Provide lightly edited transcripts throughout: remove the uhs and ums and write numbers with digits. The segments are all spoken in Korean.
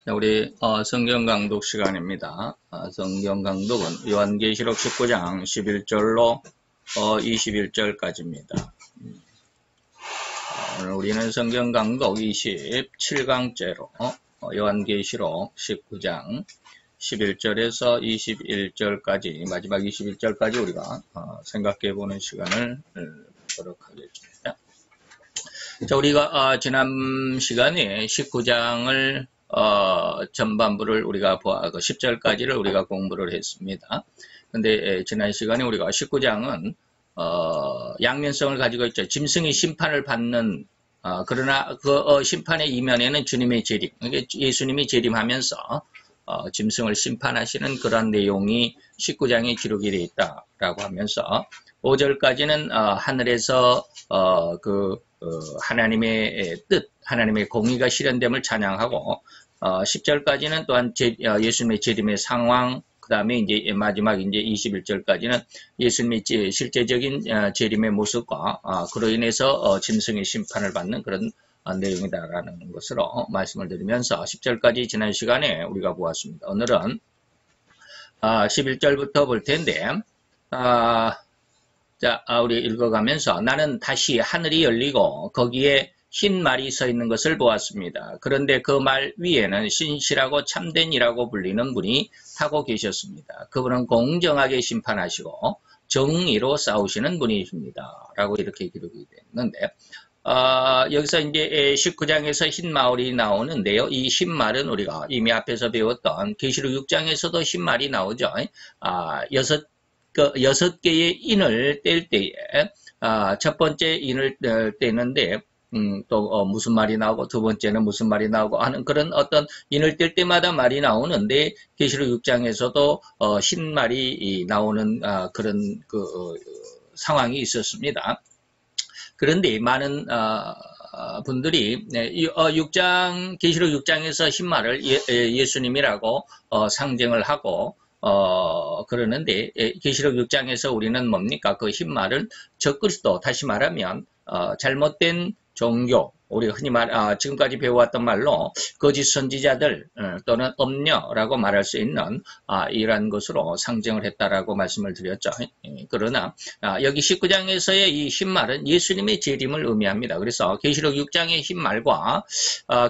자, 우리 성경 강독 시간입니다. 성경 강독은 요한계시록 19장 11절로 21절까지입니다. 오늘 우리는 성경 강독 27강째로 요한계시록 19장 11절에서 21절까지 마지막 21절까지 우리가 생각해 보는 시간을 갖도록 하겠습니다. 자, 우리가 지난 시간에 19장을 전반부를 우리가 10절까지를 우리가 공부를 했습니다. 근데 지난 시간에 우리가 19장은 양면성을 가지고 있죠. 짐승이 심판을 받는 그러나 그 심판의 이면에는 주님의 재림, 예수님이 재림하면서 짐승을 심판하시는 그런 내용이 19장에 기록이 되어 있다라고 하면서 5절까지는 하늘에서 하나님의 뜻, 하나님의 공의가 실현됨을 찬양하고 10절까지는 또한 예수님의 재림의 상황, 그 다음에 이제 마지막 이제 21절까지는 예수님의 실제적인 재림의 모습과 그로 인해서 짐승의 심판을 받는 그런 내용이다라는 것으로 말씀을 드리면서 10절까지 지난 시간에 우리가 보았습니다. 오늘은 11절부터 볼 텐데 자, 우리 읽어가면서 나는 다시 하늘이 열리고 거기에 흰 말이 서 있는 것을 보았습니다. 그런데 그 말 위에는 신실하고 참된이라고 불리는 분이 타고 계셨습니다. 그분은 공정하게 심판하시고 정의로 싸우시는 분이십니다. 라고 이렇게 기록이 됐는데 여기서 이제 19장에서 흰 말이 나오는데요. 이 흰 말은 우리가 이미 앞에서 배웠던 계시록 6장에서도 흰 말이 나오죠. 6개의 인을 뗄 때에 첫 번째 인을 떼는데 또 무슨 말이 나오고 두 번째는 무슨 말이 나오고 하는 그런 어떤 인을 뗄 때마다 말이 나오는데 계시록 6장에서도 흰 말이 나오는 그런 상황이 있었습니다. 그런데 많은 분들이 계시록 6장에서 흰 말을 예수님이라고 상징을 하고 그러는데 계시록 6장에서 우리는 뭡니까? 그 흰 말은 적그리스도, 다시 말하면 잘못된 종교, 우리가 흔히 지금까지 배워왔던 말로 거짓 선지자들 또는 음녀라고 말할 수 있는 이러한 것으로 상징을 했다라고 말씀을 드렸죠. 그러나 여기 19장에서의 이 흰 말은 예수님의 재림을 의미합니다. 그래서 계시록 6장의 흰 말과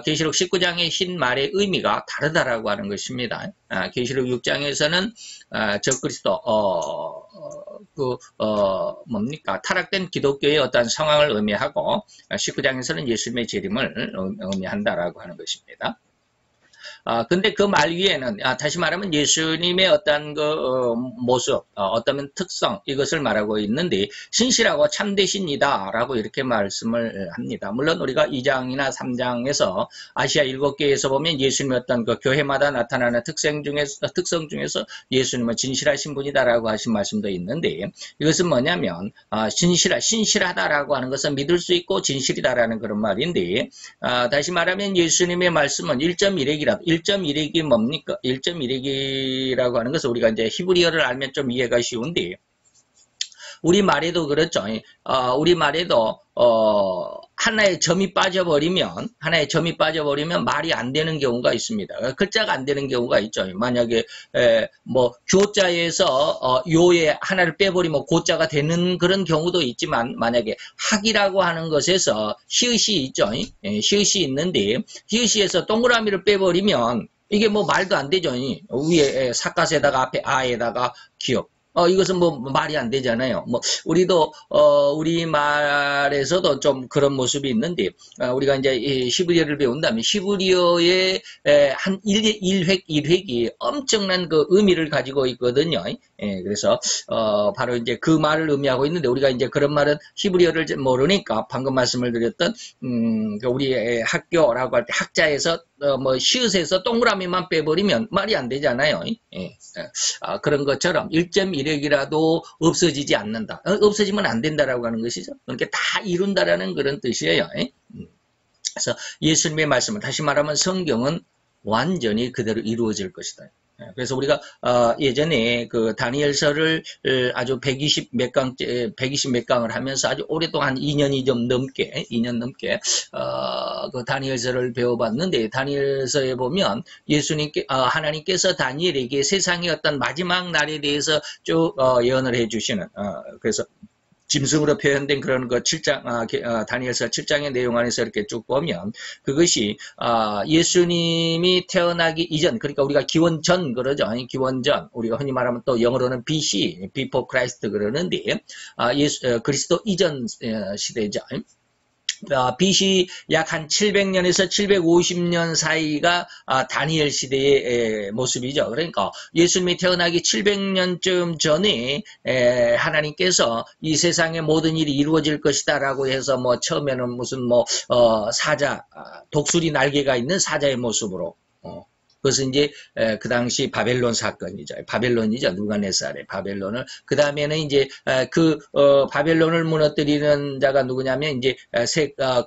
계시록 19장의 흰 말의 의미가 다르다라고 하는 것입니다. 계시록 6장에서는 적그리스도 뭡니까? 타락된 기독교의 어떤 상황을 의미하고 19장에서는 예수님의 재림을 의미한다라고 하는 것입니다. 근데 그 말 위에는 다시 말하면 예수님의 어떤 모습, 어떤 특성 이것을 말하고 있는데 신실하고 참되십니다 라고 이렇게 말씀을 합니다. 물론 우리가 2장이나 3장에서 아시아 7개에서 보면 예수님의 어떤 교회마다 나타나는 특성 중에서 예수님은 진실하신 분이다라고 하신 말씀도 있는데 이것은 뭐냐면 신실하다라고 하는 것은 믿을 수 있고 진실이다라는 그런 말인데 다시 말하면 예수님의 말씀은 1.1핵이 뭡니까? 1.1핵이라고 하는 것은 우리가 이제 히브리어를 알면 좀 이해가 쉬운데, 우리 말에도 그렇죠. 우리 말에도, 하나의 점이 빠져버리면 말이 안 되는 경우가 있습니다. 글자가 안 되는 경우가 있죠. 만약에, 교자에서, 요에 하나를 빼버리면 고자가 되는 그런 경우도 있지만, 만약에 학이라고 하는 것에서 히읗이 있죠. 히읗이 있는데, 히읗에서 동그라미를 빼버리면, 이게 말도 안 되죠. 위에 사갓에다가 앞에 아에다가 기억. 이것은 말이 안 되잖아요. 우리도, 우리말에서도 좀 그런 모습이 있는데, 우리가 이제 히브리어를 배운다면, 히브리어의 한 1획이 엄청난 그 의미를 가지고 있거든요. 그래서, 바로 이제 그 말을 의미하고 있는데, 우리가 이제 그런 말은 히브리어를 모르니까, 방금 말씀을 드렸던, 우리의 학교라고 할 때 학자에서, 시옷에서 동그라미만 빼버리면 말이 안 되잖아요. 그런 것처럼 1.1핵이라도 없어지지 않는다. 없어지면 안 된다라고 하는 것이죠. 그러니까 다 이룬다라는 그런 뜻이에요. 그래서 예수님의 말씀은 다시 말하면 성경은 완전히 그대로 이루어질 것이다. 그래서 우리가 예전에 그 다니엘서를 아주 120 몇 강째 120 몇 강을 하면서 아주 오랫동안 2년이 좀 넘게 2년 넘게 그 다니엘서를 배워봤는데, 다니엘서에 보면 예수님께 하나님께서 다니엘에게 세상의 어떤 마지막 날에 대해서 쭉 예언을 해주시는, 그래서 짐승으로 표현된 그런 그 7장, 다니엘서 7장의 내용 안에서 이렇게 쭉 보면, 그것이, 예수님이 태어나기 이전, 그러니까 우리가 기원 전 그러죠. 기원 전, 우리가 흔히 말하면 또 영어로는 BC, Before Christ 그러는데, 그리스도 이전 시대죠. BC 약 한 700년에서 750년 사이가 다니엘 시대의 모습이죠. 그러니까 예수님이 태어나기 700년쯤 전에 하나님께서 이 세상의 모든 일이 이루어질 것이다라고 해서 뭐 처음에는 무슨 뭐 사자, 독수리 날개가 있는 사자의 모습으로, 그것은 이제 그 당시 바벨론 사건이죠. 바벨론이죠. 누가네살의 바벨론을. 그 다음에는 이제 바벨론을 무너뜨리는 자가 누구냐면 이제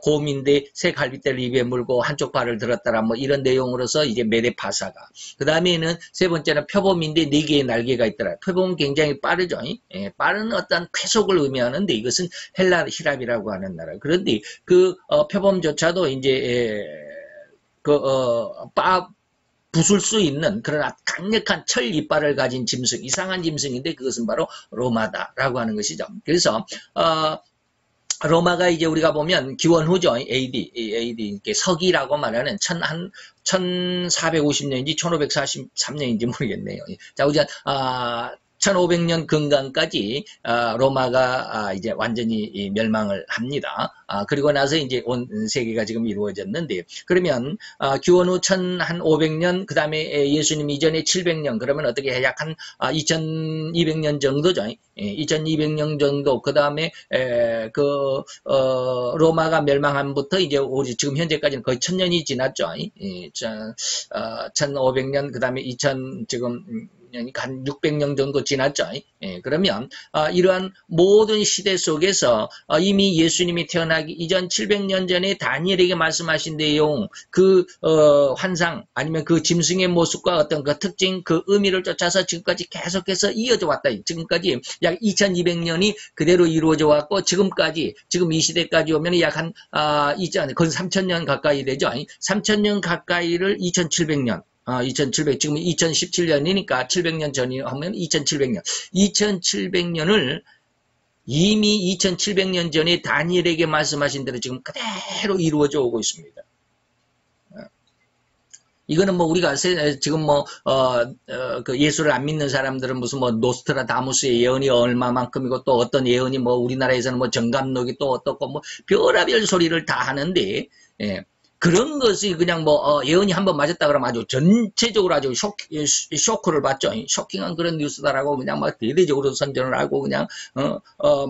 곰인데 새 갈빗대를 입에 물고 한쪽 발을 들었다라 뭐 이런 내용으로서 이제 메데파사가. 그 다음에는 세 번째는 표범인데 네 개의 날개가 있더라. 표범은 굉장히 빠르죠. 빠른 어떤 쾌속을 의미하는데 이것은 히랍이라고 하는 나라. 그런데 그 표범조차도 이제 부술 수 있는 그런 강력한 철 이빨을 가진 짐승, 이상한 짐승인데 그것은 바로 로마다라고 하는 것이죠. 그래서 로마가 이제 우리가 보면 기원 후죠. AD 서기라고 말하는 1450년인지 1543년인지 모르겠네요. 자, 우선 1500년 근간까지 로마가 이제 완전히 멸망을 합니다. 그리고 나서 이제 온 세계가 지금 이루어졌는데, 그러면 기원 후 1500년, 그 다음에 예수님 이전에 700년, 그러면 어떻게 해? 약 한 2200년 정도죠. 2200년 정도. 그 다음에 로마가 멸망함부터 이제 우리 지금 현재까지는 거의 1000년이 지났죠. 1500년, 그 다음에 2000 지금 한 600년 정도 지났죠. 그러면 이러한 모든 시대 속에서 이미 예수님이 태어나기 이전 700년 전에 다니엘에게 말씀하신 내용, 그 환상 아니면 그 짐승의 모습과 어떤 그 특징, 그 의미를 쫓아서 지금까지 계속해서 이어져 왔다. 지금까지 약 2200년이 그대로 이루어져 왔고, 지금까지 지금 이 시대까지 오면 약 한 거의 3000년 가까이 되죠. 3000년 가까이를 2700년 2700, 지금 2017년이니까 700년 전이 하면 2700년. 2700년을 이미 2700년 전에 다니엘에게 말씀하신 대로 지금 그대로 이루어져 오고 있습니다. 이거는 뭐 우리가 지금 그 예수를 안 믿는 사람들은 무슨 뭐 노스트라다무스의 예언이 얼마만큼이고 또 어떤 예언이 뭐 우리나라에서는 뭐 정감록이 또 어떻고 뭐 별의별 소리를 다 하는데, 그런 것이 그냥 뭐 예언이 한번 맞았다 그러면 아주 전체적으로 아주 쇼크를 받죠. 쇼킹한 그런 뉴스다라고 그냥 막 대대적으로 선전을 하고 그냥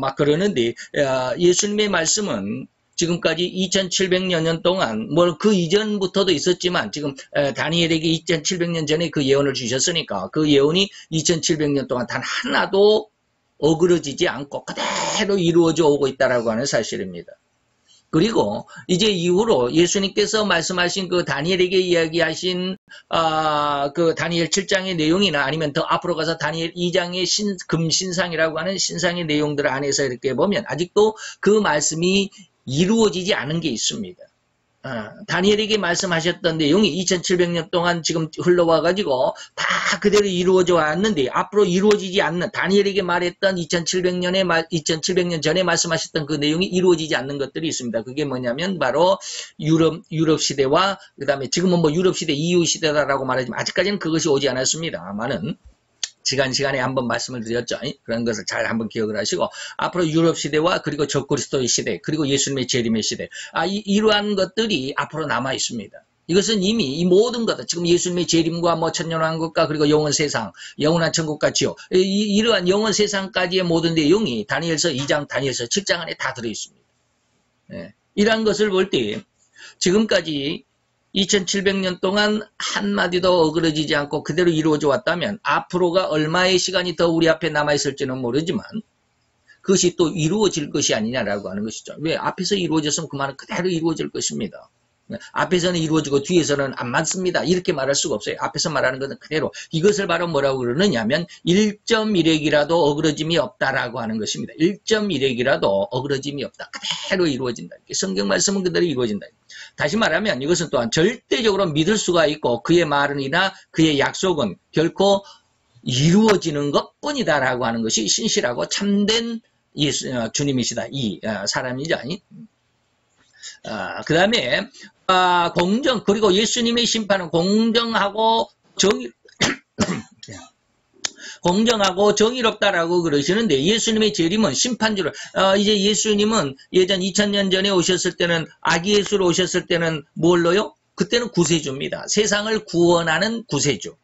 막 그러는데, 예수님의 말씀은 지금까지 2700여 년 동안 뭐 그 이전부터도 있었지만 지금 다니엘에게 2700년 전에 그 예언을 주셨으니까 그 예언이 2700년 동안 단 하나도 어그러지지 않고 그대로 이루어져 오고 있다라고 하는 사실입니다. 그리고 이제 이후로 예수님께서 말씀하신 그 다니엘에게 이야기하신 그 다니엘 7장의 내용이나 아니면 더 앞으로 가서 다니엘 2장의 금신상이라고 하는 신상의 내용들 안에서 이렇게 보면 아직도 그 말씀이 이루어지지 않은 게 있습니다. 다니엘에게 말씀하셨던 내용이 2700년 동안 지금 흘러와가지고 다 그대로 이루어져 왔는데 앞으로 이루어지지 않는, 다니엘에게 말했던 2700년 전에 말씀하셨던 그 내용이 이루어지지 않는 것들이 있습니다. 그게 뭐냐면 바로 유럽 시대와 그 다음에 지금은 뭐 유럽 시대 이후 시대다라고 말하지만 아직까지는 그것이 오지 않았습니다만은 시간에 한번 말씀을 드렸죠. 그런 것을 잘 한번 기억을 하시고, 앞으로 유럽 시대와 그리고 적그리스도의 시대, 그리고 예수님의 재림의 시대, 이러한 것들이 앞으로 남아 있습니다. 이것은 이미 이 모든 것들, 지금 예수님의 재림과 뭐 천년왕국과 그리고 영원 세상, 영원한 천국과 지옥, 이러한 영원 세상까지의 모든 내용이 다니엘서 2장, 다니엘서 7장 안에 다 들어 있습니다. 이러한 것을 볼 때 지금까지 2700년 동안 한마디도 어그러지지 않고 그대로 이루어져 왔다면 앞으로가 얼마의 시간이 더 우리 앞에 남아있을지는 모르지만 그것이 또 이루어질 것이 아니냐라고 하는 것이죠. 왜? 앞에서 이루어졌으면 그 말은 그대로 이루어질 것입니다. 앞에서는 이루어지고 뒤에서는 안 맞습니다. 이렇게 말할 수가 없어요. 앞에서 말하는 것은 그대로. 이것을 바로 뭐라고 그러느냐면 1.1핵이라도 어그러짐이 없다라고 하는 것입니다. 1.1핵이라도 어그러짐이 없다. 그대로 이루어진다. 성경 말씀은 그대로 이루어진다. 다시 말하면 이것은 또한 절대적으로 믿을 수가 있고 그의 말이나 그의 약속은 결코 이루어지는 것뿐이다라고 하는 것이 신실하고 참된 주님이시다. 이 사람이죠. 그 다음에 공정, 그리고 예수님의 심판은 공정하고 공정하고 정의롭다라고 그러시는데 예수님의 재림은 심판주로 이제 예수님은 예전 2000년 전에 오셨을 때는 아기 예수로 오셨을 때는 뭘로요? 그때는 구세주입니다. 세상을 구원하는 구세주.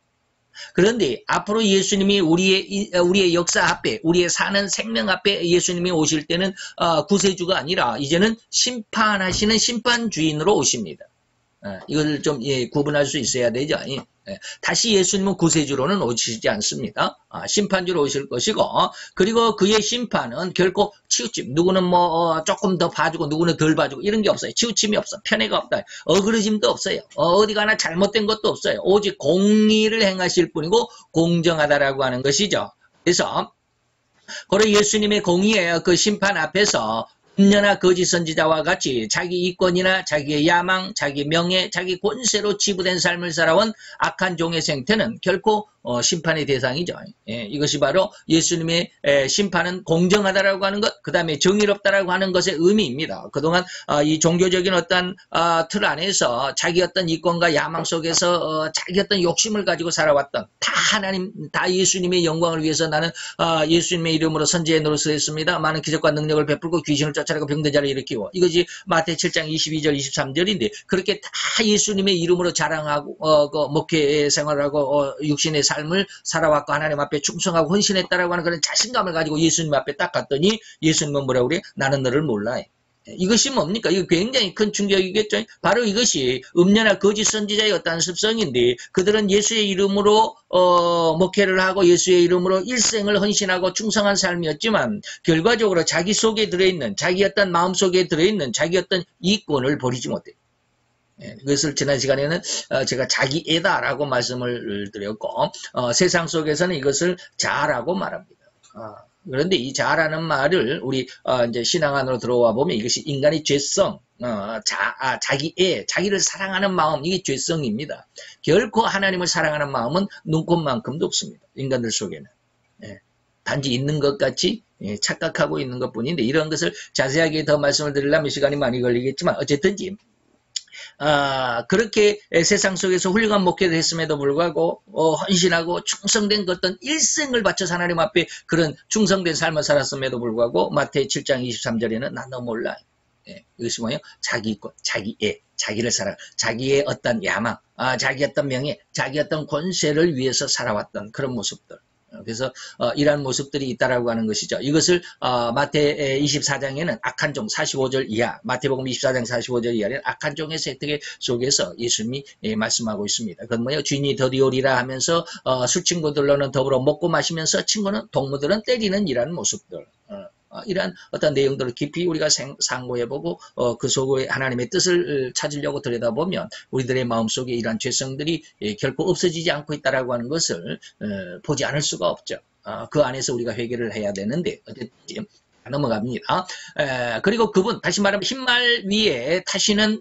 그런데 앞으로 예수님이 우리의 역사 앞에, 우리의 사는 생명 앞에 예수님이 오실 때는 구세주가 아니라 이제는 심판하시는 심판주인으로 오십니다. 이걸 좀 구분할 수 있어야 되죠. 다시 예수님은 구세주로는 오시지 않습니다. 심판주로 오실 것이고, 그리고 그의 심판은 결코 치우침, 누구는 뭐 조금 더 봐주고 누구는 덜 봐주고 이런 게 없어요. 치우침이 없어. 편애가 없다. 어그러짐도 없어요. 어디 가나 잘못된 것도 없어요. 오직 공의를 행하실 뿐이고 공정하다라고 하는 것이죠. 그래서 그런 예수님의 공의의 그 심판 앞에서 음녀나 거짓 선지자와 같이 자기 이권이나 자기의 야망, 자기 명예, 자기 권세로 지부된 삶을 살아온 악한 종의 생태는 결코 심판의 대상이죠. 이것이 바로 예수님의 심판은 공정하다라고 하는 것, 그 다음에 정의롭다라고 하는 것의 의미입니다. 그동안 이 종교적인 어떤 틀 안에서 자기 어떤 이권과 야망 속에서 자기 어떤 욕심을 가지고 살아왔던 다 하나님, 다 예수님의 영광을 위해서 나는 예수님의 이름으로 선지의 노릇을 했습니다. 많은 기적과 능력을 베풀고 귀신을 쫓아내고 병든 자를 일으키고 이것이 마태 7장 22절 23절인데 그렇게 다 예수님의 이름으로 자랑하고 목회 생활하고 육신의 삶을 살아왔고 하나님 앞에 충성하고 헌신했다라고 하는 그런 자신감을 가지고 예수님 앞에 딱 갔더니 예수님은 뭐라고 그래? 나는 너를 몰라. 이것이 뭡니까? 이거 굉장히 큰 충격이겠죠. 바로 이것이 음녀나 거짓 선지자의 어떤 습성인데 그들은 예수의 이름으로 목회를 하고 예수의 이름으로 일생을 헌신하고 충성한 삶이었지만 결과적으로 자기 속에 들어있는 자기 어떤 마음속에 들어있는 자기 어떤 이권을 버리지 못해요. 그것을 지난 시간에는 제가 자기애다라고 말씀을 드렸고 세상 속에서는 이것을 자아라고 말합니다. 그런데 이 자아라는 말을 우리 이제 신앙 안으로 들어와 보면 이것이 인간의 죄성, 자기애, 자기를 사랑하는 마음, 이게 죄성입니다. 결코 하나님을 사랑하는 마음은 눈꽃만큼도 없습니다. 인간들 속에는. 단지 있는 것 같이 착각하고 있는 것뿐인데 이런 것을 자세하게 더 말씀을 드리려면 시간이 많이 걸리겠지만 어쨌든지 그렇게 세상 속에서 훌륭한 목회를 했음에도 불구하고 헌신하고 충성된 어떤 일생을 바쳐서 하나님 앞에 그런 충성된 삶을 살았음에도 불구하고 마태 7장 23절에는 나 너 몰라. 이것이 뭐예요? 자기권, 자기애, 자기를 살아, 자기의 어떤 야망, 자기의 어떤 명예, 자기의 어떤 권세를 위해서 살아왔던 그런 모습들. 그래서 이러한 모습들이 있다라고 하는 것이죠. 이것을 마태 24장에는 악한 종 45절 이하, 마태복음 24장 45절 이하는 악한 종의 세특 속에서 예수님이 말씀하고 있습니다. 그건 뭐예요? 주인이 더디오리라 하면서 술 친구들로는 더불어 먹고 마시면서 친구는 동무들은 때리는 이러한 모습들. 이러한 어떤 내용들을 깊이 우리가 상고해보고 그 속에 하나님의 뜻을 찾으려고 들여다보면 우리들의 마음속에 이러한 죄성들이 결코 없어지지 않고 있다라고 하는 것을 보지 않을 수가 없죠. 그 안에서 우리가 회개를 해야 되는데 어쨌든 넘어갑니다. 그리고 그분, 다시 말하면 흰말 위에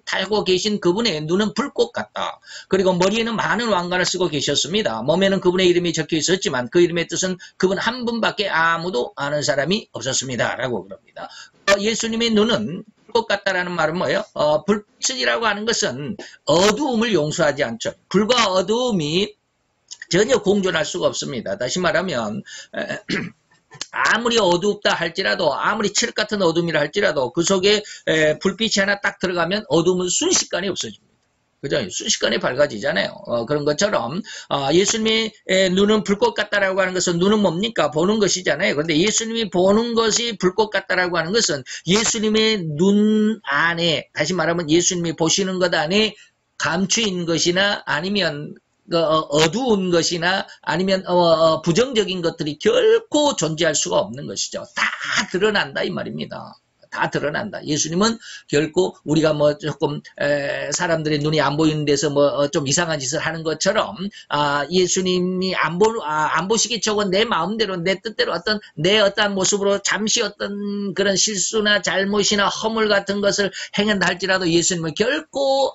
타고 계신 그분의 눈은 불꽃 같다. 그리고 머리에는 많은 왕관을 쓰고 계셨습니다. 몸에는 그분의 이름이 적혀 있었지만 그 이름의 뜻은 그분 한 분밖에 아무도 아는 사람이 없었습니다. 라고 그럽니다. 예수님의 눈은 불꽃 같다라는 말은 뭐예요? 불빛이라고 하는 것은 어두움을 용서하지 않죠. 불과 어두움이 전혀 공존할 수가 없습니다. 다시 말하면 아무리 어둡다 할지라도 아무리 칠흑 같은 어둠이라 할지라도 그 속에 불빛이 하나 딱 들어가면 어둠은 순식간에 없어집니다. 그죠? 순식간에 밝아지잖아요. 그런 것처럼 예수님의 눈은 불꽃 같다라고 하는 것은 눈은 뭡니까? 보는 것이잖아요. 그런데 예수님이 보는 것이 불꽃 같다라고 하는 것은 예수님의 눈 안에, 다시 말하면 예수님이 보시는 것 안에 감추인 것이나 아니면 어두운 것이나 아니면 부정적인 것들이 결코 존재할 수가 없는 것이죠. 다 드러난다 이 말입니다. 다 드러난다. 예수님은 결코 우리가 뭐 조금 사람들의 눈이 안 보이는 데서 뭐 좀 이상한 짓을 하는 것처럼 예수님이 안 보시겠죠. 내 마음대로 내 뜻대로 내 어떠한 모습으로 잠시 어떤 그런 실수나 잘못이나 허물 같은 것을 행한다 할지라도 예수님은 결코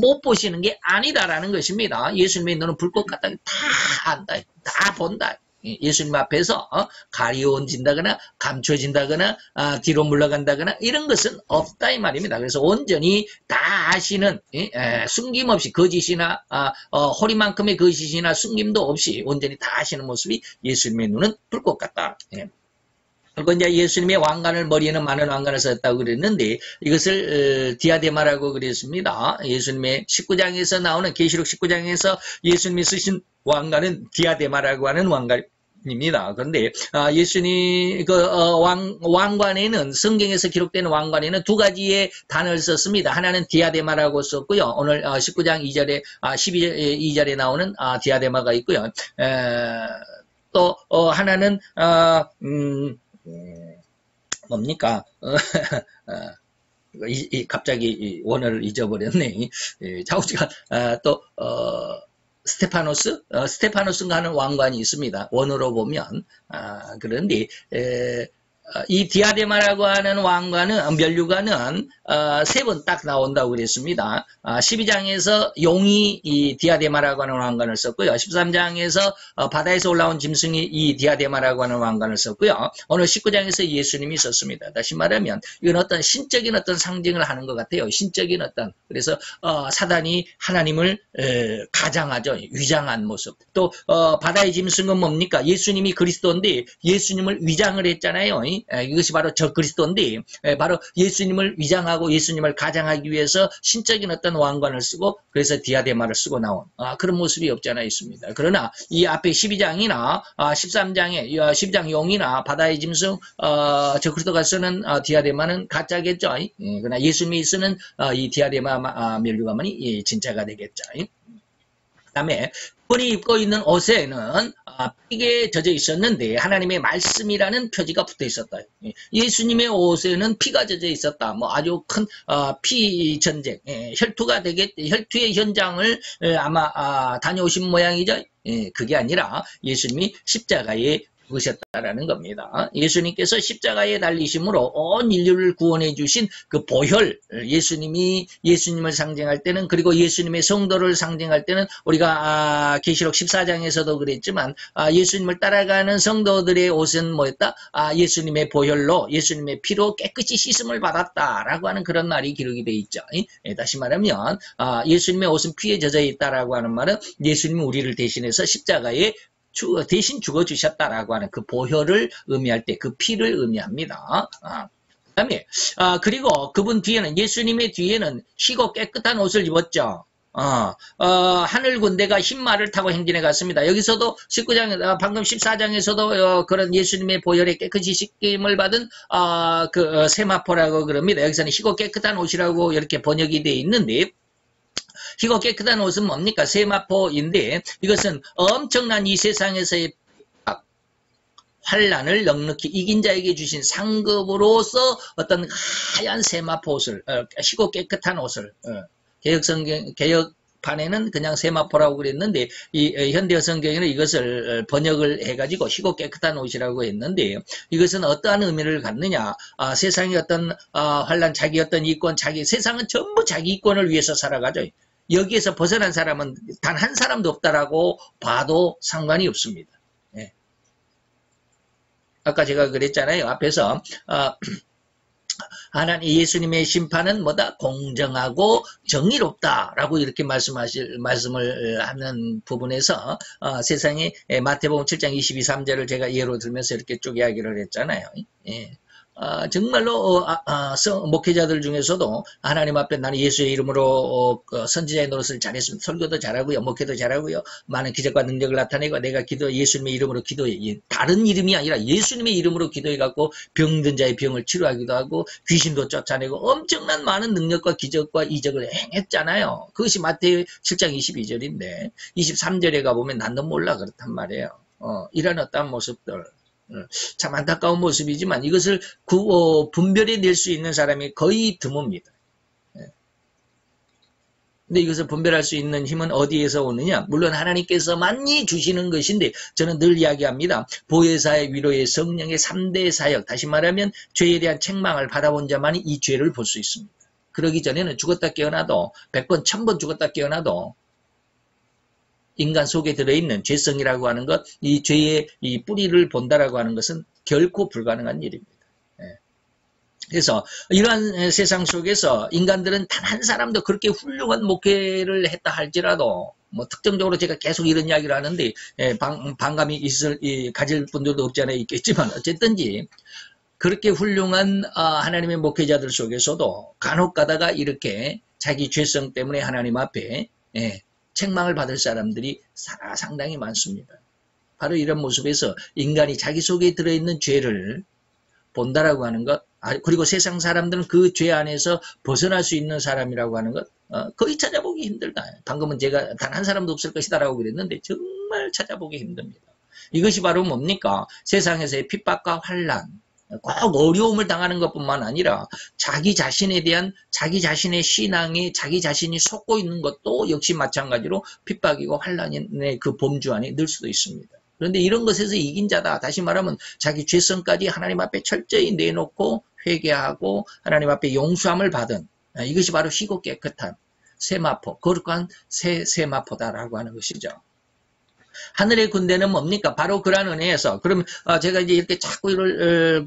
못 보시는 게 아니다라는 것입니다. 예수님의 눈은 불꽃 같다. 다 안다. 다 본다. 예수님 앞에서 가리워진다거나 감춰진다거나 뒤로 물러간다거나 이런 것은 없다 이 말입니다. 그래서 온전히 다 아시는 숨김없이 거짓이나 허리만큼의 거짓이나 숨김도 없이 온전히 다 아시는 모습이 예수님의 눈은 불꽃 같다. 그리고 이제 예수님의 왕관을 머리에는 많은 왕관을 썼다고 그랬는데 이것을 디아데마라고 그랬습니다. 예수님의 19장에서 나오는 계시록 19장에서 예수님이 쓰신 왕관은 디아데마라고 하는 왕관입니다. 그런데 예수님 왕관에는 성경에서 기록되는 왕관에는 두 가지의 단어를 썼습니다. 하나는 디아데마라고 썼고요. 오늘 19장 2절에 12절에 나오는 디아데마가 있고요. 또 하나는 뭡니까? 갑자기 원어를 잊어버렸네. 자우지가 또 스테파노스인가 하는 왕관이 있습니다. 원어로 보면 그런데 이 디아데마라고 하는 왕관은 면류관은 세 번 딱 나온다고 그랬습니다. 12장에서 용이 이 디아데마라고 하는 왕관을 썼고요. 13장에서 바다에서 올라온 짐승이 이 디아데마라고 하는 왕관을 썼고요. 오늘 19장에서 예수님이 썼습니다. 다시 말하면 이건 어떤 신적인 어떤 상징을 하는 것 같아요. 신적인 어떤 그래서 사단이 하나님을 가장하죠. 위장한 모습. 또 바다의 짐승은 뭡니까? 예수님이 그리스도인데 예수님을 위장을 했잖아요. 이것이 바로 저 그리스도인데 바로 예수님을 위장하고 예수님을 가장하기 위해서 신적인 어떤 왕관을 쓰고 그래서 디아데마를 쓰고 나온 그런 모습이 없지 않아 있습니다. 그러나 이 앞에 12장이나 13장에 12장 용이나 바다의 짐승 저 그리스도가 쓰는 디아데마는 가짜겠죠. 그러나 예수님이 쓰는 이 디아데마 면류관이 진짜가 되겠죠. 그 다음에 그분이 입고 있는 옷에는 피게 젖어 있었는데 하나님의 말씀이라는 표지가 붙어 있었다. 예수님의 옷에는 피가 젖어 있었다. 뭐 아주 큰 피 전쟁, 혈투의 현장을 아마 다녀오신 모양이죠. 그게 아니라 예수님이 십자가에 죽으셨다라는 겁니다. 예수님께서 십자가에 달리심으로 온 인류를 구원해 주신 그 보혈, 예수님을 상징할 때는 그리고 예수님의 성도를 상징할 때는 우리가 계시록 14장에서도 그랬지만 예수님을 따라가는 성도들의 옷은 뭐였다? 예수님의 보혈로 예수님의 피로 깨끗이 씻음을 받았다라고 하는 그런 말이 기록이 되어 있죠. 다시 말하면 예수님의 옷은 피에 젖어 있다라고 하는 말은 예수님이 우리를 대신해서 십자가에 대신 죽어주셨다라고 하는 그 보혈을 의미할 때 그 피를 의미합니다. 그 다음에 그리고 그분 뒤에는 예수님의 뒤에는 희고 깨끗한 옷을 입었죠. 하늘 군대가 흰 말을 타고 행진해 갔습니다. 여기서도 19장, 방금 14장에서도 그런 예수님의 보혈에 깨끗이 씻김을 받은 그 세마포라고 그럽니다. 여기서는 희고 깨끗한 옷이라고 이렇게 번역이 되어 있는데 희고 깨끗한 옷은 뭡니까? 세마포인데 이것은 엄청난 이 세상에서의 환란을 넉넉히 이긴 자에게 주신 상급으로서 어떤 하얀 세마포 옷을 희고 깨끗한 옷을 개혁판에는 그냥 세마포라고 그랬는데 이 현대 성경에는 이것을 번역을 해가지고 희고 깨끗한 옷이라고 했는데 이것은 어떠한 의미를 갖느냐? 세상의 어떤 환란, 자기 어떤 이권, 세상은 전부 자기 이권을 위해서 살아가죠. 여기에서 벗어난 사람은 단 한 사람도 없다라고 봐도 상관이 없습니다. 아까 제가 그랬잖아요. 앞에서 하나님 예수님의 심판은 뭐다? 공정하고 정의롭다라고 이렇게 말씀을 하는 부분에서 세상에 마태복음 7장 22~23절을 제가 예로 들면서 이렇게 쭉 이야기를 했잖아요. 정말로 목회자들 중에서도 하나님 앞에 나는 예수의 이름으로 선지자의 노릇을 잘했습니다. 설교도 잘하고요. 목회도 잘하고요. 많은 기적과 능력을 나타내고 내가 예수님의 이름으로 기도해. 다른 이름이 아니라 예수님의 이름으로 기도해갖고 병든 자의 병을 치료하기도 하고 귀신도 쫓아내고 엄청난 많은 능력과 기적과 이적을 행했잖아요. 그것이 마태 7장 22절인데 23절에 가보면 난도 몰라 그렇단 말이에요. 이런 어떤 모습들. 참 안타까운 모습이지만 이것을 분별해낼 수 있는 사람이 거의 드뭅니다. 근데 이것을 분별할 수 있는 힘은 어디에서 오느냐? 물론 하나님께서만이 주시는 것인데 저는 늘 이야기합니다. 보혜사의 위로의 성령의 3대 사역, 다시 말하면 죄에 대한 책망을 받아본 자만이 이 죄를 볼 수 있습니다. 그러기 전에는 죽었다 깨어나도 100번, 1000번 죽었다 깨어나도 인간 속에 들어있는 죄성이라고 하는 것, 이 죄의 이 뿌리를 본다라고 하는 것은 결코 불가능한 일입니다. 그래서 이러한 세상 속에서 인간들은 단 한 사람도 그렇게 훌륭한 목회를 했다 할지라도 뭐 특정적으로 제가 계속 이런 이야기를 하는데 반감이 가질 분들도 없지 않아 있겠지만 어쨌든지 그렇게 훌륭한 하나님의 목회자들 속에서도 간혹 가다가 이렇게 자기 죄성 때문에 하나님 앞에 책망을 받을 사람들이 상당히 많습니다. 바로 이런 모습에서 인간이 자기 속에 들어있는 죄를 본다라고 하는 것, 그리고 세상 사람들은 그 죄 안에서 벗어날 수 있는 사람이라고 하는 것 거의 찾아보기 힘들다. 방금은 제가 단 한 사람도 없을 것이다라고 그랬는데 정말 찾아보기 힘듭니다. 이것이 바로 뭡니까? 세상에서의 핍박과 환난, 꼭 어려움을 당하는 것뿐만 아니라 자기 자신에 대한 자기 자신의 신앙에 자기 자신이 속고 있는 것도 역시 마찬가지로 핍박이고 환난의 그 범주 안에 늘 수도 있습니다. 그런데 이런 것에서 이긴 자다. 다시 말하면 자기 죄성까지 하나님 앞에 철저히 내놓고 회개하고 하나님 앞에 용서함을 받은 이것이 바로 희고 깨끗한 세마포, 거룩한 세마포다라고 하는 것이죠. 하늘의 군대는 뭡니까? 바로 그러한 은혜에서. 그럼 제가 이제 이렇게 자꾸 이걸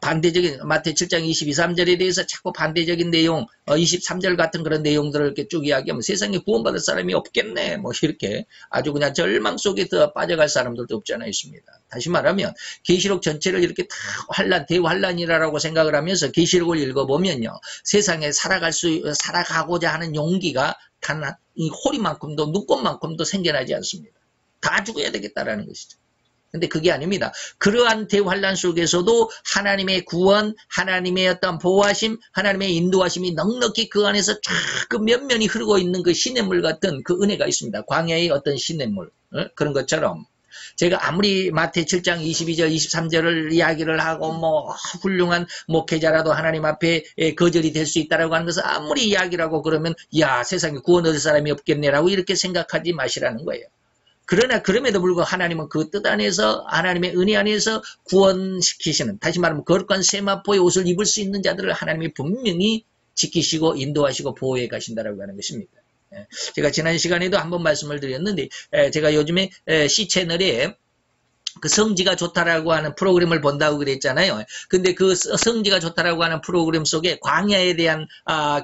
반대적인 마태 7장 22, 3절에 대해서 자꾸 반대적인 내용 23절 같은 그런 내용들을 이렇게 쭉 이야기하면 세상에 구원받을 사람이 없겠네. 뭐 이렇게 아주 그냥 절망 속에 더 빠져갈 사람들도 없지 않아 있습니다. 다시 말하면 계시록 전체를 이렇게 다 대환란이라고 생각을 하면서 계시록을 읽어보면요. 세상에 살아가고자 하는 용기가 단 이 호리만큼도 눈꽃만큼도 생겨나지 않습니다. 다 죽어야 되겠다라는 것이죠. 근데 그게 아닙니다. 그러한 대환란 속에서도 하나님의 구원, 하나님의 어떤 보호하심, 하나님의 인도하심이 넉넉히 그 안에서 쫙 그 면면이 흐르고 있는 그 시냇물 같은 그 은혜가 있습니다. 광야의 어떤 시냇물 그런 것처럼 제가 아무리 마태 7장 22절 23절을 이야기를 하고 뭐 훌륭한 목회자라도 하나님 앞에 거절이 될 수 있다라고 하는 것을 아무리 이야기를 하고 그러면 야 세상에 구원 얻을 사람이 없겠네라고 이렇게 생각하지 마시라는 거예요. 그러나 그럼에도 불구하고 하나님은 그 뜻 안에서 하나님의 은혜 안에서 구원시키시는 다시 말하면 거룩한 세마포의 옷을 입을 수 있는 자들을 하나님이 분명히 지키시고 인도하시고 보호해 가신다라고 하는 것입니다. 제가 지난 시간에도 한번 말씀을 드렸는데 제가 요즘에 C채널에 그 성지가 좋다라고 하는 프로그램을 본다고 그랬잖아요. 근데 그 성지가 좋다라고 하는 프로그램 속에 광야에 대한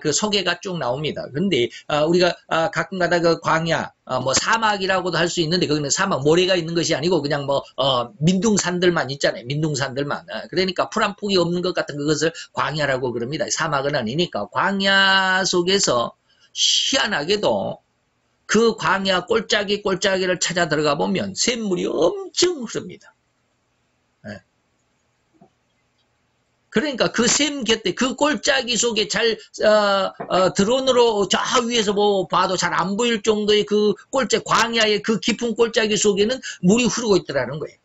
그 소개가 쭉 나옵니다. 근데 우리가 가끔가다 그 광야 뭐 사막이라고도 할 수 있는데 거기는 사막 모래가 있는 것이 아니고 그냥 뭐 민둥산들만 있잖아요. 민둥산들만. 그러니까 풀 한 폭이 없는 것 같은 그것을 광야라고 그럽니다. 사막은 아니니까 광야 속에서 희한하게도 그 광야 꼴짜기를 찾아 들어가 보면 샘물이 엄청 흐릅니다. 그러니까 그 샘 곁에 그 꼴짜기 속에 잘 드론으로 저 위에서 뭐 봐도 잘 안 보일 정도의 그 광야의 그 깊은 꼴짜기 속에는 물이 흐르고 있더라는 거예요.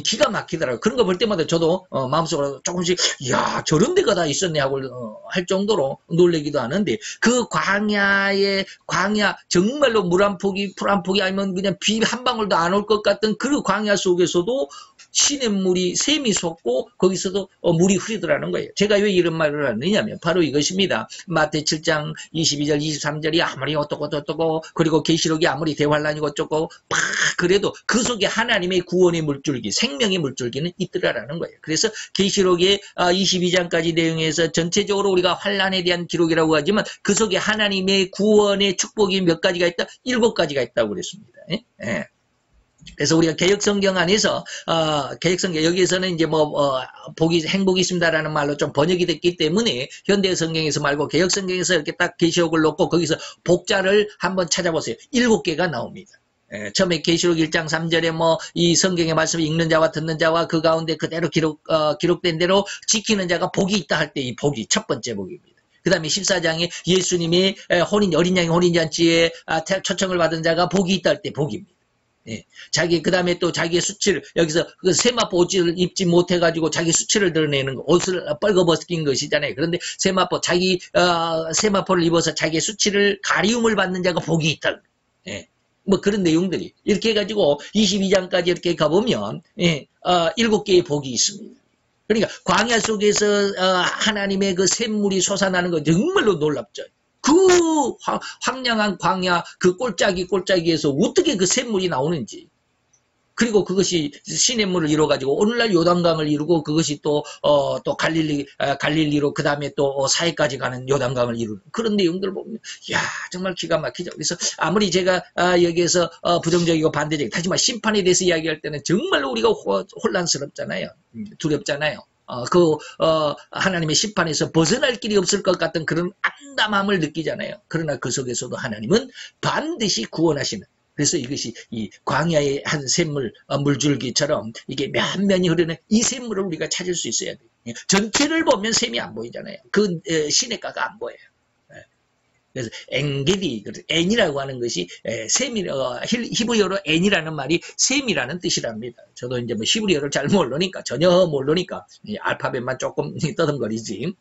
기가 막히더라고요. 그런 거 볼 때마다 저도 마음속으로 조금씩 이야 저런 데가 다 있었네 하고 할 정도로 놀라기도 하는데 그 광야 정말로 물 한 폭이 풀 한 폭이 아니면 그냥 비 한 방울도 안 올 것 같은 그 광야 속에서도 시냇물이 샘이 솟고 거기서도 물이 흐르더라는 거예요. 제가 왜 이런 말을 하느냐면 바로 이것입니다. 마태 7장 22절 23절이 아무리 어떻고 그리고 계시록이 아무리 대환란이고 어쩌고 막 그래도 그 속에 하나님의 구원의 물줄기 생명의 물줄기는 있더라라는 거예요. 그래서 계시록의 22장까지 내용에서 전체적으로 우리가 환란에 대한 기록이라고 하지만 그 속에 하나님의 구원의 축복이 몇 가지가 있다? 7가지가 있다고 그랬습니다. 예. 그래서 우리가 개혁성경 안에서 개혁성경 여기에서는 이제 행복이 있습니다라는 말로 좀 번역이 됐기 때문에 현대 성경에서 말고 개혁성경에서 이렇게 딱 계시록을 놓고 거기서 복자를 한번 찾아보세요. 7개가 나옵니다. 처음에 계시록 1장 3절에 이 성경의 말씀을 읽는 자와 듣는 자와 그 가운데 그대로 기록된 대로 지키는 자가 복이 있다 할 때 이 복이 첫 번째 복입니다. 그 다음에 14장에 예수님이 어린 양의 혼인잔치에 초청을 받은 자가 복이 있다 할 때 복입니다. 예. 그 다음에 또 자기의 수치를, 여기서 그 세마포 옷을 입지 못해가지고 자기 수치를 드러내는 거, 옷을 뻘거벗긴 것이잖아요. 그런데 세마포를 입어서 자기의 수치를 가리움을 받는 자가 복이 있다. 예. 뭐 그런 내용들이. 이렇게 해가지고 22장까지 이렇게 가보면, 예, 7개의 복이 있습니다. 그러니까 광야 속에서 하나님의 그 샘물이 솟아나는 거 정말로 놀랍죠. 그 황량한 광야 그 꼴짜기에서 어떻게 그 샘물이 나오는지, 그리고 그것이 시냇물을 이루어가지고 오늘날 요단강을 이루고 그것이 또 갈릴리로 그 다음에 또 사해까지 가는 요단강을 이루는 그런 내용들을 보면, 야 정말 기가 막히죠. 그래서 아무리 제가 여기에서 부정적이고 반대적이고, 하지만 심판에 대해서 이야기할 때는 정말로 우리가 혼란스럽잖아요. 두렵잖아요. 하나님의 심판에서 벗어날 길이 없을 것 같은 그런 암담함을 느끼잖아요. 그러나 그 속에서도 하나님은 반드시 구원하시는, 그래서 이것이 이 광야의 한 샘물, 물줄기처럼 이게 면면이 흐르는 이 샘물을 우리가 찾을 수 있어야 돼요. 전체를 보면 샘이 안 보이잖아요. 그 시냇가가 안 보여요. 그래서 엔게디, 엔이라고 하는 것이 히브리어로 엔이라는 말이 샘이라는 뜻이랍니다. 저도 이제 뭐 히브리어를 잘 모르니까, 전혀 모르니까 알파벳만 조금 떠듬거리지.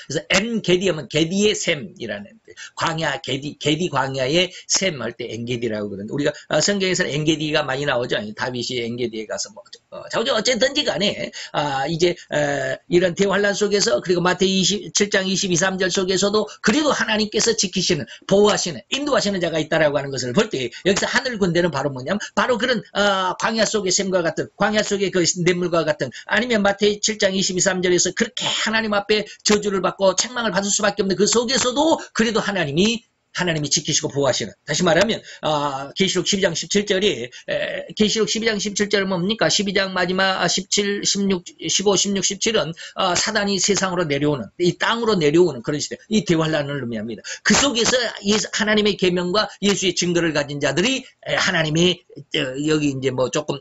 그래서 엔게디 하면 게디의 샘이라는 뜻. 광야, 게디 광야의 샘 할 때 엔게디라고 그러는데, 우리가 성경에서는 엔게디가 많이 나오죠. 다윗이 엔게디에 가서 어쨌든지 간에 이제 이런 대환란 속에서, 그리고 마태이 7장 22, 3절 속에서도 그래도 하나님께서 지키시는, 보호하시는, 인도하시는 자가 있다라고 하는 것을 볼 때, 여기서 하늘 군대는 바로 뭐냐면 바로 그런 광야 속의 샘과 같은, 광야 속의 그 냇물과 같은, 아니면 마태이 7장 22, 3절에서 그렇게 하나님 앞에 저주를 받고 책망을 받을 수밖에 없는 그 속에서도 그래도 하나님이 지키시고 보호하시는. 다시 말하면 계시록 12장 17절이 계시록 12장 17절은 뭡니까? 12장 마지막 17, 16, 15, 16, 17은 사단이 세상으로 내려오는, 이 땅으로 내려오는 그런 시대, 이 대환란을 의미합니다. 그 속에서 하나님의 계명과 예수의 증거를 가진 자들이 하나님의 여기 이제 뭐 조금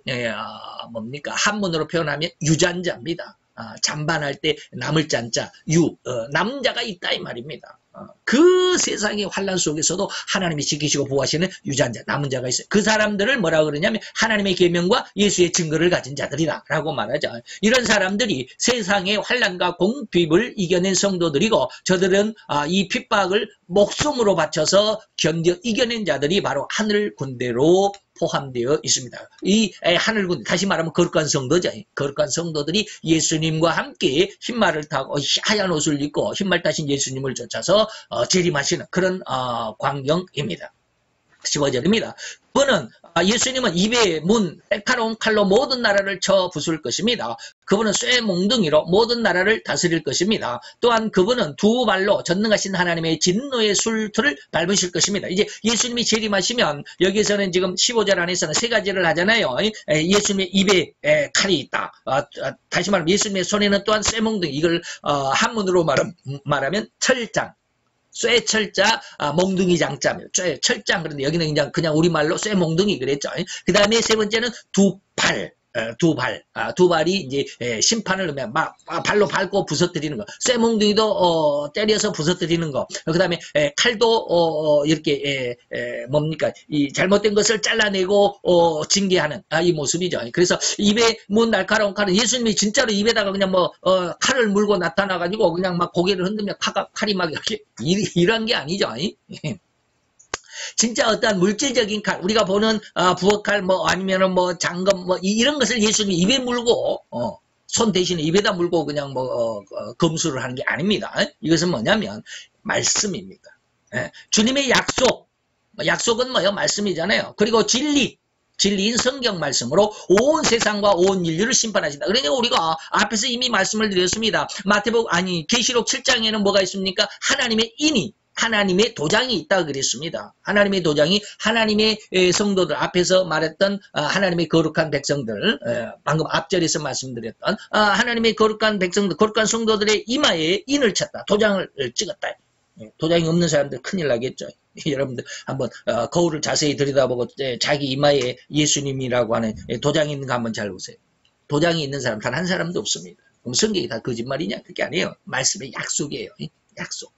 뭡니까? 한문으로 표현하면 유잔자입니다. 잠반할 때 남을 잔자, 남자가 있다 이 말입니다. 그 세상의 환란 속에서도 하나님이 지키시고 보호하시는 유전자, 남은 자가 있어요. 그 사람들을 뭐라고 그러냐면 하나님의 계명과 예수의 증거를 가진 자들이다 라고 말하죠. 이런 사람들이 세상의 환란과 공핍을 이겨낸 성도들이고, 저들은 이 핍박을 목숨으로 바쳐서 견뎌 이겨낸 자들이 바로 하늘 군대로 포함되어 있습니다. 이 하늘 군대, 다시 말하면 거룩한 성도죠. 거룩한 성도들이 예수님과 함께 흰말을 타고 하얀 옷을 입고 흰말 타신 예수님을 쫓아서 재림하시는 그런 광경입니다. 15절입니다. 그분은 예수님은 입에 문 날카로운 칼로 모든 나라를 쳐 부술 것입니다. 그분은 쇠 몽둥이로 모든 나라를 다스릴 것입니다. 또한 그분은 두 발로 전능하신 하나님의 진노의 술틀을 밟으실 것입니다. 이제 예수님이 재림하시면, 여기에서는 지금 15절 안에서는 세 가지를 하잖아요. 예수님의 입에 칼이 있다. 다시 말하면 예수님의 손에는 또한 쇠 몽둥이, 이걸 한문으로 말하면 철장, 쇠철자, 몽둥이 장자며, 철장. 그런데 여기는 그냥 우리말로 쇠몽둥이 그랬죠. 그 다음에 세 번째는 두 발이 이제 심판을 하면 막 발로 밟고 부서뜨리는 거. 쇠몽둥이도 때려서 부서뜨리는 거. 그 다음에 칼도 이렇게 뭡니까, 이 잘못된 것을 잘라내고 징계하는 이 모습이죠. 그래서 입에 문 날카로운 칼은, 예수님이 진짜로 입에다가 그냥 칼을 물고 나타나가지고 그냥 막 고개를 흔들며 칼이 막 이렇게 이런 게 아니죠. 진짜 어떠한 물질적인 칼, 우리가 보는 부엌칼 아니면은 장검 이런 것을 예수님이 입에 물고 손 대신에 입에다 물고 그냥 검수를 하는 게 아닙니다. 이것은 뭐냐면 말씀입니다. 주님의 약속은 뭐요? 말씀이잖아요. 그리고 진리인 성경 말씀으로 온 세상과 온 인류를 심판하신다. 그러니까 우리가 앞에서 이미 말씀을 드렸습니다. 계시록 7장에는 뭐가 있습니까? 하나님의 도장이 있다 그랬습니다. 하나님의 도장이 하나님의 성도들, 앞에서 말했던 하나님의 거룩한 백성들, 방금 앞절에서 말씀드렸던 하나님의 거룩한 백성들, 거룩한 성도들의 이마에 인을 쳤다. 도장을 찍었다. 도장이 없는 사람들 큰일 나겠죠. 여러분들 한번 거울을 자세히 들여다보고 자기 이마에 예수님이라고 하는 도장이 있는 거 한번 잘 보세요. 도장이 있는 사람 단 한 사람도 없습니다. 그럼 성경이 다 거짓말이냐? 그게 아니에요. 말씀의 약속이에요. 약속.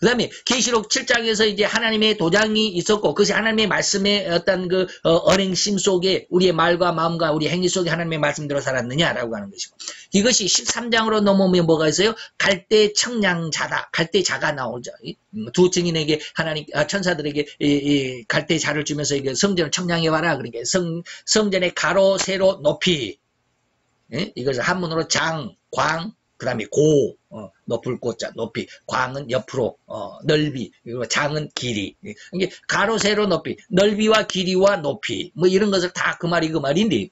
다음에 계시록 7장에서 이제 하나님의 도장이 있었고 그것이 하나님의 말씀의 어떤 그 언행심 속에 우리의 말과 마음과 우리 행위 속에 하나님의 말씀대로 살았느냐라고 하는 것이고 이것이 13장으로 넘어오면 뭐가 있어요? 갈대 청량자다. 갈대자가 나오죠. 두 증인에게 하나님 천사들에게 이 갈대자를 주면서 이게 성전을 청량해 와라. 그러니까 성전의 가로 세로 높이 이것을 한문으로 장, 광, 그 다음에 고, 높을 고자, 높이, 광은 옆으로, 넓이, 그리고 장은 길이. 이게 가로, 세로, 높이, 넓이와 길이와 높이, 뭐 이런 것을 다 그 말인데,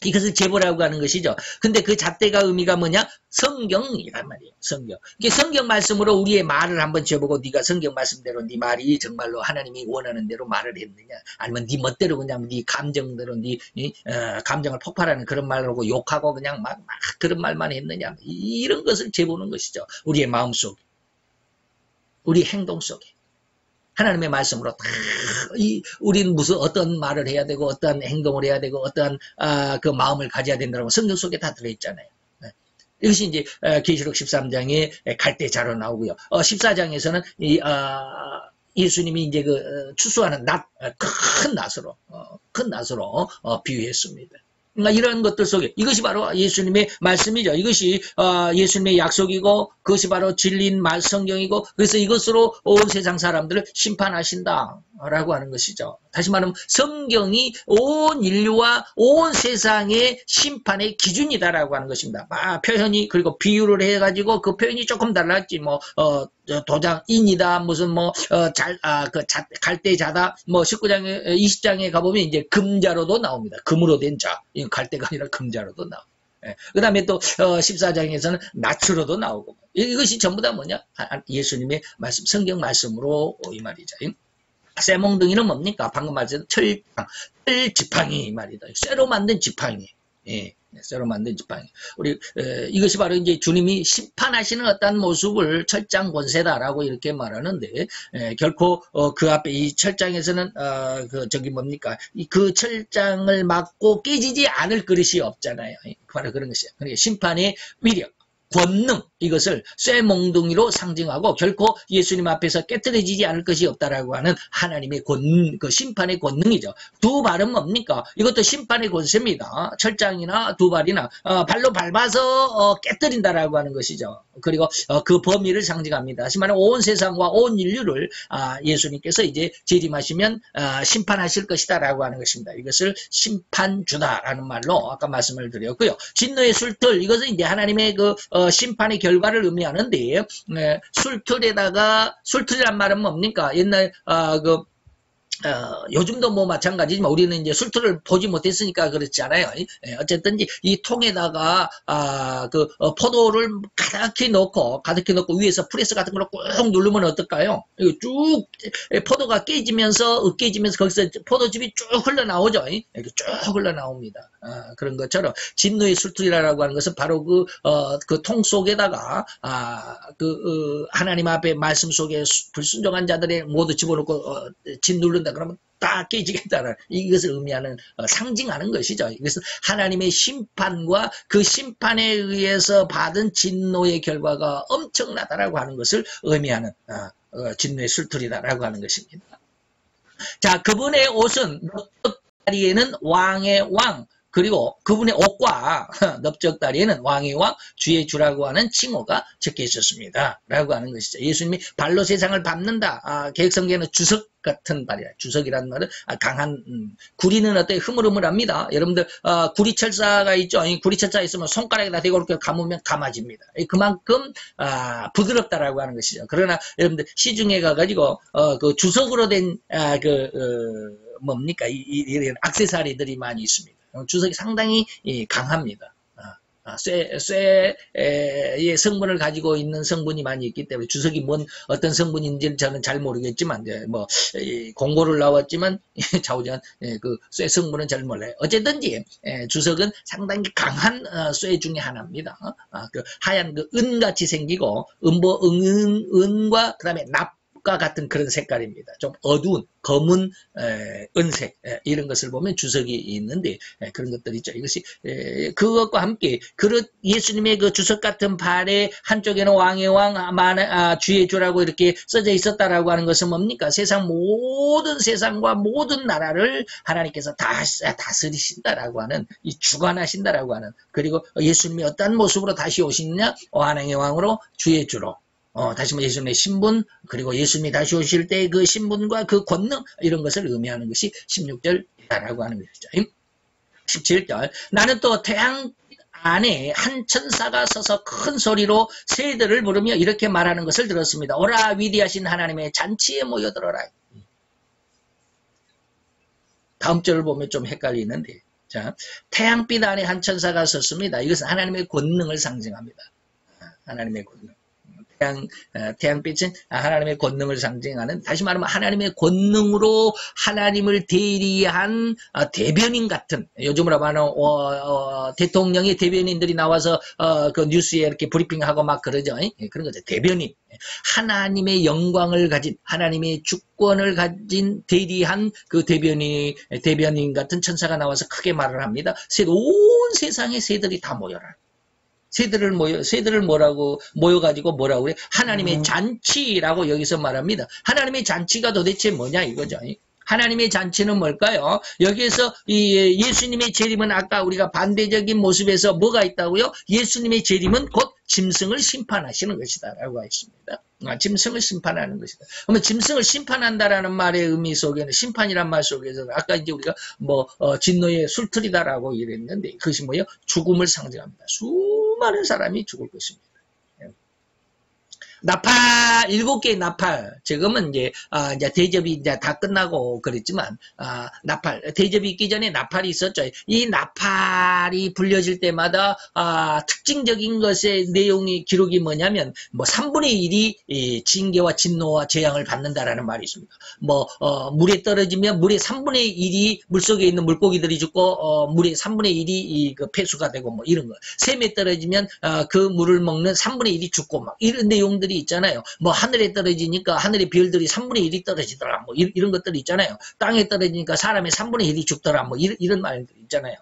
이것을 제보라고 하는 것이죠. 근데 그 잣대가 의미가 뭐냐? 성경이란 말이에요. 성경. 이게 성경 말씀으로 우리의 말을 한번 재보고 네가 성경 말씀대로 네 말이 정말로 하나님이 원하는 대로 말을 했느냐? 아니면 네 멋대로 그냥 네 감정대로 네 감정을 폭발하는 그런 말로 욕하고 그냥 막 그런 말만 했느냐? 이런 것을 재보는 것이죠. 우리의 마음 속에. 우리 행동 속에. 하나님의 말씀으로 우리는 무슨 어떤 말을 해야 되고 어떤 행동을 해야 되고 어떤 그 마음을 가져야 된다고 성경 속에 다 들어있잖아요. 이것이 이제 계시록 13장에 갈대자로 나오고요. 14장에서는 예수님이 이제 그 추수하는 큰 낫으로 비유했습니다. 그러니까 이런 것들 속에 이것이 바로 예수님의 말씀이죠. 이것이 예수님의 약속이고 그것이 바로 진리인 성경이고 그래서 이것으로 온 세상 사람들을 심판하신다라고 하는 것이죠. 다시 말하면 성경이 온 인류와 온 세상의 심판의 기준이다라고 하는 것입니다. 표현이 그리고 비유를 해가지고 그 표현이 조금 달랐지 뭐 도장인이다 무슨 갈대자다 19장에 20장에 가보면 이제 금자로도 나옵니다. 금으로 된 자. 갈대가 아니라 금자로도 나오고. 그 다음에 또 14장에서는 낫으로도 나오고. 이것이 전부 다 뭐냐? 예수님의 말씀, 성경 말씀으로 이 말이죠. 쇠몽둥이는 뭡니까? 방금 말했던 철지팡이 이 말이다. 쇠로 만든 지팡이. 예. 쇠로 만든 지팡이. 이것이 바로 이제 주님이 심판하시는 어떤 모습을 철장 권세다라고 이렇게 말하는데, 결코, 그 앞에 이 철장에서는, 그 철장을 막고 깨지지 않을 그릇이 없잖아요. 바로 그런 것이에요. 그러니까 심판의 위력, 권능, 이것을 쇠몽둥이로 상징하고 결코 예수님 앞에서 깨뜨려지지 않을 것이 없다라고 하는 하나님의 그 심판의 권능이죠. 두 발은 뭡니까? 이것도 심판의 권세입니다. 철장이나 두 발이나 발로 밟아서 깨뜨린다라고 하는 것이죠. 그리고 그 범위를 상징합니다. 하지만 온 세상과 온 인류를 예수님께서 이제 재림하시면 심판하실 것이다라고 하는 것입니다. 이것을 심판주다라는 말로 아까 말씀을 드렸고요. 진노의 술틀, 이것은 이제 하나님의 그 심판의 결과를 의미하는데 술틀이란 말은 뭡니까? 옛날 요즘도 뭐 마찬가지지만 우리는 이제 술틀을 보지 못했으니까 그렇지 않아요. 어쨌든 이 통에다가 포도를 가득히 넣고 위에서 프레스 같은 걸로 꾹 누르면 어떨까요? 이거 쭉 포도가 깨지면서 거기서 포도즙이 쭉 흘러나오죠. 이렇게 쭉 흘러나옵니다. 그런 것처럼 진노의 술틀이라고 하는 것은 바로 그 통 속에다가 하나님 앞에 말씀 속에 불순종한 자들의 모두 집어넣고 짓누른다 그러면 다 깨지겠다는 이것을 의미하는 상징하는 것이죠. 이것은 하나님의 심판과 그 심판에 의해서 받은 진노의 결과가 엄청나다라고 하는 것을 의미하는 진노의 술틀이다라고 하는 것입니다. 자, 그분의 옷은 넓적다리에는 왕의 왕, 그리고 그분의 옷과 넓적다리에는 왕의 왕, 주의 주라고 하는 칭호가 적혀 있었습니다. 라고 하는 것이죠. 예수님이 발로 세상을 밟는다. 개혁성경에는 주석 같은 발이라. 주석이라는 말은 강한, 구리는 어때? 흐물흐물합니다. 여러분들, 구리철사가 있죠. 구리철사 있으면 손가락에다 대고 이렇게 감으면 감아집니다. 그만큼, 부드럽다라고 하는 것이죠. 그러나 여러분들 시중에 가가지고, 그 주석으로 된, 이런 액세서리들이 많이 있습니다. 주석이 상당히 강합니다. 쇠의 성분을 가지고 있는 성분이 많이 있기 때문에 주석이 어떤 성분인지는 저는 잘 모르겠지만, 공고를 나왔지만, 좌우지간 그 쇠 성분은 잘 몰라요. 어쨌든지, 주석은 상당히 강한 쇠 중에 하나입니다. 그 하얀 그 은같이 생기고, 은과 그 다음에 주석과 같은 그런 색깔입니다. 좀 어두운 검은 은색 이런 것을 보면 주석이 있는데 그런 것들 있죠. 이것이 그것과 함께 예수님의 그 주석 같은 발의 한쪽에는 왕의 왕 주의 주라고 이렇게 써져 있었다라고 하는 것은 뭡니까? 모든 세상과 모든 나라를 하나님께서 다 다스리신다라고 하는 이 주관하신다라고 하는, 그리고 예수님이 어떤 모습으로 다시 오시느냐? 왕의 왕으로 주의 주로. 다시 예수님의 신분, 그리고 예수님이 다시 오실 때 그 신분과 그 권능, 이런 것을 의미하는 것이 16절이라고 하는 것이죠. 17절. 나는 또 태양 안에 한 천사가 서서 큰 소리로 새들을 부르며 이렇게 말하는 것을 들었습니다. 오라 위대하신 하나님의 잔치에 모여들어라. 다음 절을 보면 좀 헷갈리는데, 자, 태양빛 안에 한 천사가 섰습니다. 이것은 하나님의 권능을 상징합니다. 하나님의 권능. 태양빛은 하나님의 권능을 상징하는, 다시 말하면 하나님의 권능으로 하나님을 대리한 대변인 같은, 요즘으로 말하는 대통령의 대변인들이 나와서 그 뉴스에 이렇게 브리핑하고 막 그러죠. 그런 거죠. 대변인. 하나님의 영광을 가진, 하나님의 주권을 가진 대리한 그 대변인 같은 천사가 나와서 크게 말을 합니다. 온 세상의 새들이 다 모여라. 새들을 모여가지고 뭐라고 그래? 하나님의 잔치라고 여기서 말합니다. 하나님의 잔치가 도대체 뭐냐 이거죠. 하나님의 잔치는 뭘까요? 여기에서 예수님의 재림은 아까 우리가 반대적인 모습에서 뭐가 있다고요? 예수님의 재림은 곧 짐승을 심판하시는 것이다 라고 했습니다. 짐승을 심판하는 것이다. 그러면 짐승을 심판한다라는 말의 의미 속에는, 심판이란 말 속에서 아까 이제 우리가 진노의 술틀이다라고 이랬는데, 그것이 뭐예요? 죽음을 상징합니다. 수많은 사람이 죽을 것입니다. 나팔, 7개의 나팔. 지금은 이제 대접이 이제 다 끝나고 그랬지만, 대접이 있기 전에 나팔이 있었죠. 이 나팔이 불려질 때마다, 특징적인 것의 내용이, 기록이 뭐냐면, 3분의 1이 징계와 진노와 재앙을 받는다라는 말이 있습니다. 물에 떨어지면 물의 3분의 1이 물속에 있는 물고기들이 죽고, 물의 3분의 1이 그 폐수가 되고 이런 거. 샘에 떨어지면, 그 물을 먹는 3분의 1이 죽고 이런 내용들이 있잖아요. 하늘에 떨어지니까 하늘의 별들이 3분의 1이 떨어지더라. 이런 것들이 있잖아요. 땅에 떨어지니까 사람의 3분의 1이 죽더라. 이런 말들 있잖아요.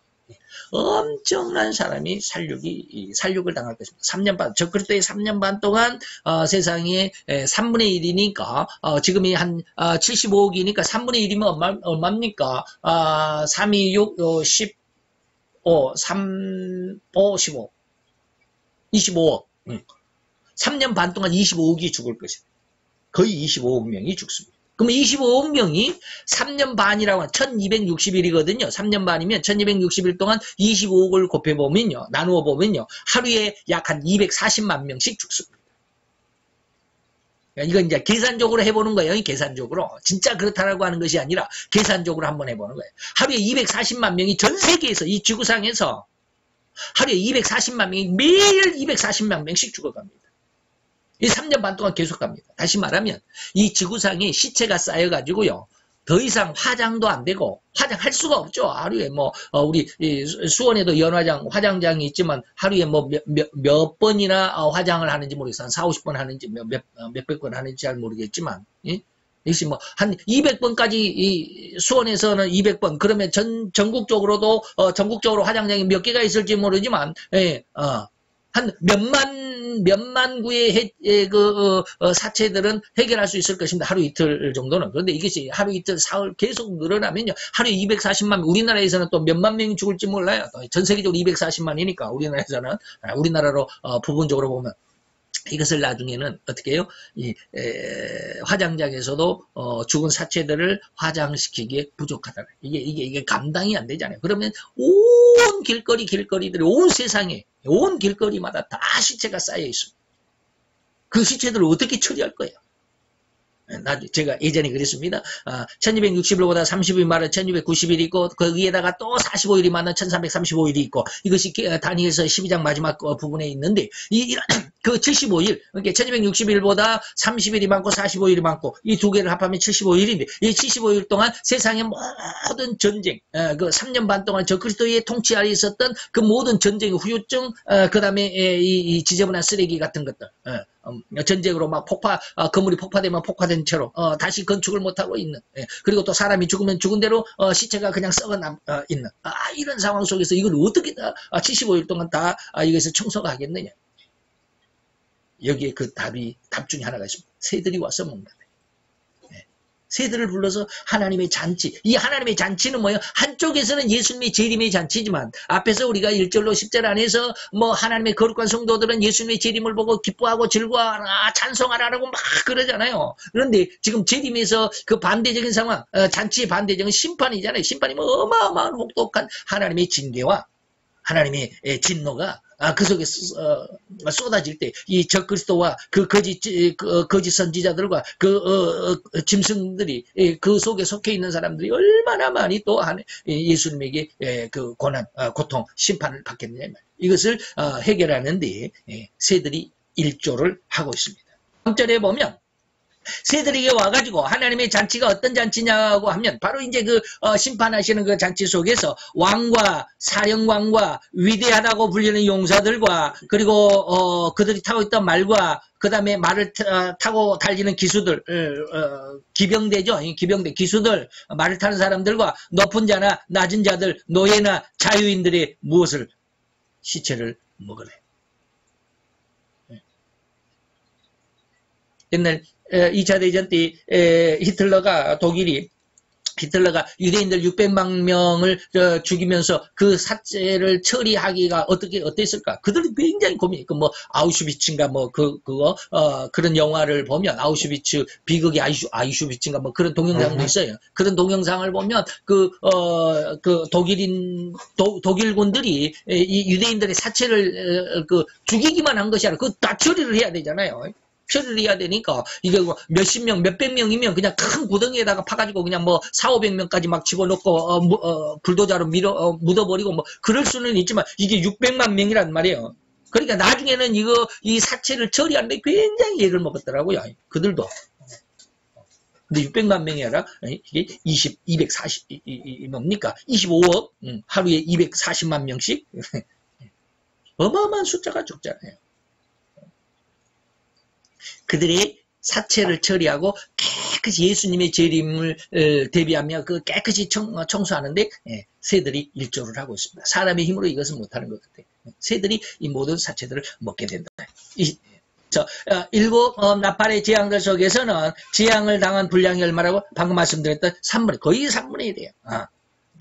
엄청난 사람이 살육을 당할 것입니다. 3년 반, 저 그때의 3년 반 동안 세상에 3분의 1이니까 지금이 한 75억이니까 3분의 1이면 얼마입니까? 3, 2, 6, 15, 3, 5, 15, 25억. 3년 반 동안 25억이 죽을 것입니다. 거의 25억 명이 죽습니다. 그러면 25억 명이 3년 반이라고 하면 1260일이거든요. 3년 반이면 1260일 동안 25억을 곱해보면요. 나누어 보면요. 하루에 약 한 240만 명씩 죽습니다. 이건 이제 계산적으로 해보는 거예요. 계산적으로. 진짜 그렇다라고 하는 것이 아니라 계산적으로 한번 해보는 거예요. 하루에 240만 명이 전 세계에서, 이 지구상에서 하루에 240만 명이 매일 240만 명씩 죽어갑니다. 이 3년 반 동안 계속 갑니다. 다시 말하면 이 지구상에 시체가 쌓여가지고요. 더 이상 화장도 안 되고, 화장할 수가 없죠. 하루에 우리 수원에도 화장장이 있지만 하루에 몇 번이나 화장을 하는지 모르겠어요. 한 4, 50번 하는지 몇백 번 하는지 잘 모르겠지만, 역시 한 200번까지 수원에서는 200번, 그러면 전국적으로도 전국적으로 화장장이 몇 개가 있을지 모르지만, 한 몇만 구의 사체들은 해결할 수 있을 것입니다. 하루 이틀 정도는. 그런데 이것이 하루 이틀 사흘 계속 늘어나면요. 하루에 240만, 우리나라에서는 또 몇만 명이 죽을지 몰라요. 전 세계적으로 240만이니까 우리나라로 부분적으로 보면. 이것을 나중에는 어떻게 해요? 화장장에서도 죽은 사체들을 화장시키기에 부족하다. 이게 감당이 안 되잖아요. 그러면 온 길거리들이, 온 세상에, 온 길거리마다 다 시체가 쌓여 있습니다. 그 시체들을 어떻게 처리할 거예요? 제가 예전에 그랬습니다. 1260일보다 30일 말은 1290일이 있고, 거기에다가 또 45일이 많은 1335일이 있고, 이것이 다니엘서 12장 마지막 부분에 있는데, 그 75일, 그러니까 1260일보다 30일이 많고 45일이 많고, 이 두 개를 합하면 75일인데, 이 75일 동안 세상의 모든 전쟁, 그 3년 반 동안 저 그리스도의 통치 아래 있었던 그 모든 전쟁의 후유증, 그 다음에 이 지저분한 쓰레기 같은 것들, 전쟁으로 막 건물이 폭파되면 폭파된 채로 다시 건축을 못하고 있는, 그리고 또 사람이 죽으면 죽은 대로 시체가 그냥 썩어 있는 이런 상황 속에서 이걸 어떻게 다 75일 동안 다 이것을 청소가 하겠느냐. 여기에 그 답 중에 하나가 있습니다. 새들이 와서 먹는다. 새들을 불러서 하나님의 잔치. 이 하나님의 잔치는 뭐예요? 한쪽에서는 예수님의 재림의 잔치지만 앞에서 우리가 1절로 10절 안에서 뭐 하나님의 거룩한 성도들은 예수님의 재림을 보고 기뻐하고 즐거워하라, 찬송하라라고 막 그러잖아요. 그런데 지금 재림에서 그 반대적인 상황, 잔치의 반대적인 심판이잖아요. 심판이 뭐 어마어마한 혹독한 하나님의 징계와 하나님의 진노가 그 속에 쏟아질 때 이 적그리스도와 그 거짓 선지자들과 그 짐승들이 그 속에 속해 있는 사람들이 얼마나 많이 또 예수님에게 그 고난, 고통, 심판을 받겠느냐. 이것을 해결하는데 새들이 일조를 하고 있습니다. 3절에 보면 새들에게 와가지고 하나님의 잔치가 어떤 잔치냐고 하면 바로 이제 그 심판하시는 그 잔치 속에서 왕과 사령관과 위대하다고 불리는 용사들과 그리고 그들이 타고 있던 말과 그 다음에 말을 타고 달리는 기수들, 기병대죠. 기병대, 기수들, 말을 타는 사람들과 높은 자나 낮은 자들, 노예나 자유인들의 무엇을? 시체를 먹으래. 옛날 2차 대전 때 히틀러가 유대인들 600만 명을 죽이면서 그 사체를 처리하기가 어땠을까? 그들은 굉장히 고민했고, 뭐, 아우슈비츠인가, 그런 영화를 보면, 아우슈비츠, 비극의 아우슈비츠인가, 뭐, 그런 동영상도 있어요. 그런 동영상을 보면, 독일군들이 이 유대인들의 사체를, 죽이기만 한 것이 아니라, 다 처리를 해야 되잖아요. 처리를 해야 되니까 이게 몇십 명, 몇백 명이면 그냥 큰 구덩이에다가 파가지고 그냥 뭐 4,500명까지 막 집어넣고 불도자로 묻어버리고 뭐 그럴 수는 있지만 이게 600만 명이란 말이에요. 그러니까 나중에는 이 사체를 처리하는데 굉장히 애를 먹었더라고요. 그들도. 근데 600만 명이 아니라 이게 240 뭡니까? 25억 하루에 240만 명씩 어마어마한 숫자가 죽잖아요. 그들이 사체를 처리하고 깨끗이 예수님의 재림을 대비하며 그 깨끗이 청소하는데 새들이 일조를 하고 있습니다. 사람의 힘으로 이것은 못하는 것 같아요. 새들이 이 모든 사체들을 먹게 된다. 일곱 나팔의 재앙들 속에서는 재앙을 당한 분량이 얼마라고 방금 말씀드렸던 3분의 거의 3분의 1이에요.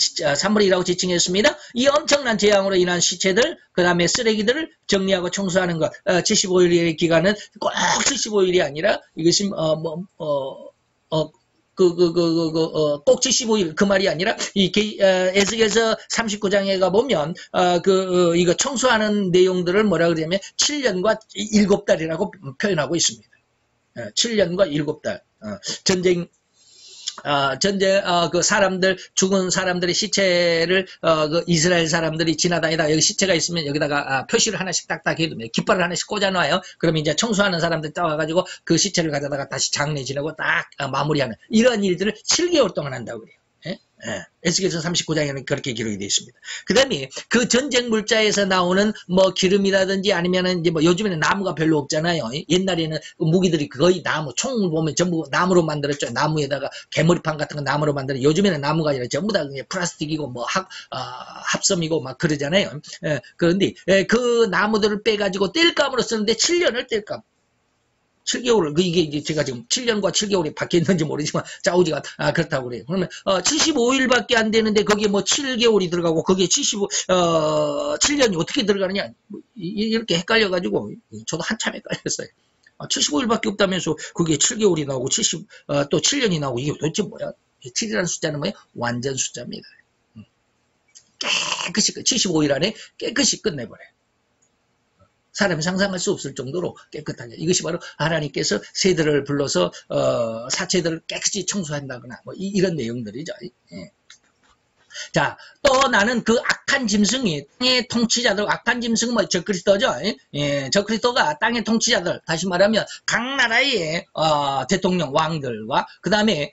3분의 1이라고 지칭했습니다. 이 엄청난 재앙으로 인한 시체들, 그 다음에 쓰레기들을 정리하고 청소하는 것, 75일의 기간은 꼭 75일이 아니라 이것이 꼭 75일 그 말이 아니라 에스겔서 39장에 가보면 이거 청소하는 내용들을 뭐라 그러냐면 7년과 7달이라고 표현하고 있습니다. 7년과 7달. 그 사람들, 죽은 사람들의 시체를, 그 이스라엘 사람들이 지나다니다 여기 시체가 있으면 여기다가 표시를 하나씩 딱딱 해두면 깃발을 하나씩 꽂아놔요. 그러면 이제 청소하는 사람들 따와가지고 그 시체를 가져다가 다시 장례 지내고 딱 마무리하는 이런 일들을 7개월 동안 한다고 그래요. 에스겔서 39장에는 그렇게 기록이 되어 있습니다. 그 다음에 그 전쟁 물자에서 나오는 뭐 기름이라든지 아니면은 이제 뭐 요즘에는 나무가 별로 없잖아요. 옛날에는 무기들이 거의 나무, 총을 보면 전부 나무로 만들었죠. 나무에다가 개머리판 같은 거 나무로 만들어. 요즘에는 나무가 아니라 전부 다 그냥 플라스틱이고 뭐 합섬이고 막 그러잖아요. 그런데 그 나무들을 빼가지고 땔감으로 쓰는데 7년을 땔감. 7개월, 이게 이제 제가 지금 7년과 7개월이 바뀌었는지 모르지만, 짜우지가, 그렇다고 그래요. 그러면, 75일밖에 안 되는데, 거기에 뭐 7개월이 들어가고, 거기에 7년이 어떻게 들어가느냐, 이렇게 헷갈려가지고, 저도 한참 헷갈렸어요. 75일밖에 없다면서, 그게 7개월이 나오고, 또 7년이 나오고, 이게 도대체 뭐야? 7이라는 숫자는 뭐예요? 완전 숫자입니다. 깨끗이, 75일 안에 깨끗이 끝내버려요. 사람이 상상할 수 없을 정도로 깨끗하게. 이것이 바로 하나님께서 새들을 불러서 사체들을 깨끗이 청소한다거나 뭐 이런 내용들이죠. 자, 또 나는 그 악한 짐승이 땅의 통치자들, 악한 짐승은 뭐 적그리스도죠. 적그리스도가 땅의 통치자들, 다시 말하면 각 나라의 대통령 왕들과 그 다음에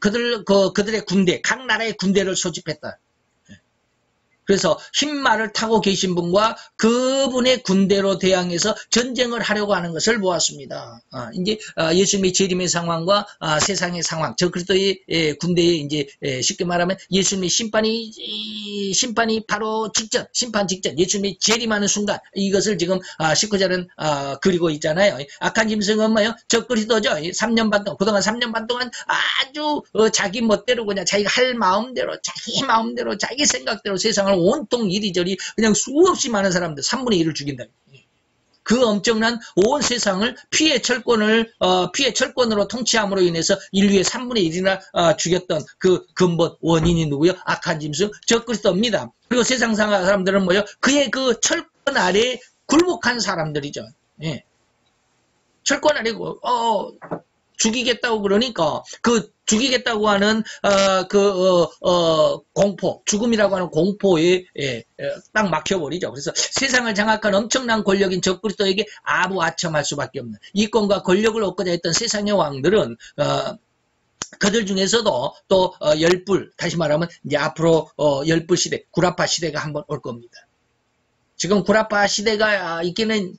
그들의 군대, 각 나라의 군대를 소집했다. 그래서 흰말을 타고 계신 분과 그분의 군대로 대항해서 전쟁을 하려고 하는 것을 보았습니다. 이제 예수님의 재림의 상황과 세상의 상황, 저 그리스도의 군대의 이제 쉽게 말하면 예수님의 심판이 바로 직전, 심판 직전, 예수님의 재림하는 순간 이것을 지금 19절은 그리고 있잖아요. 악한 짐승은 뭐예요? 저 그리스도죠. 3년 반 동안, 그동안 3년 반 동안 아주 자기 멋대로 그냥 자기가 할 마음대로, 자기 마음대로, 자기 생각대로 세상을 온통 이리저리 그냥 수없이 많은 사람들 3분의 1을 죽인다. 그 엄청난 온 세상을 피해 철권으로 통치함으로 인해서 인류의 3분의 1이나 죽였던 그 근본 원인이 누구요? 악한 짐승 적그리스도입니다. 그리고 세상 사람들은 뭐요? 그의 그 철권 아래 굴복한 사람들이죠. 예. 철권 아래 죽이겠다고 그러니까 그 죽이겠다고 하는 공포, 죽음이라고 하는 공포에 딱 막혀버리죠. 그래서 세상을 장악한 엄청난 권력인 적그리스도에게 아부아첨할 수밖에 없는 이권과 권력을 얻고자 했던 세상의 왕들은 그들 중에서도 또 열불, 다시 말하면 이제 앞으로 열불 시대, 구라파 시대가 한번 올 겁니다. 지금 구라파 시대가 있기는,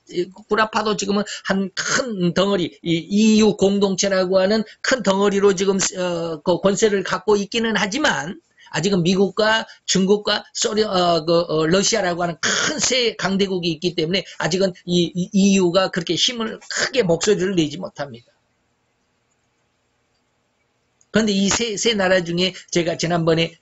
구라파도 지금은 한 큰 덩어리, EU 공동체라고 하는 큰 덩어리로 지금 그 권세를 갖고 있기는 하지만 아직은 미국과 중국과 러시아라고 하는 큰 세 강대국이 있기 때문에 아직은 이 EU가 그렇게 힘을 크게 목소리를 내지 못합니다. 그런데 이 세 나라 중에 제가 지난번에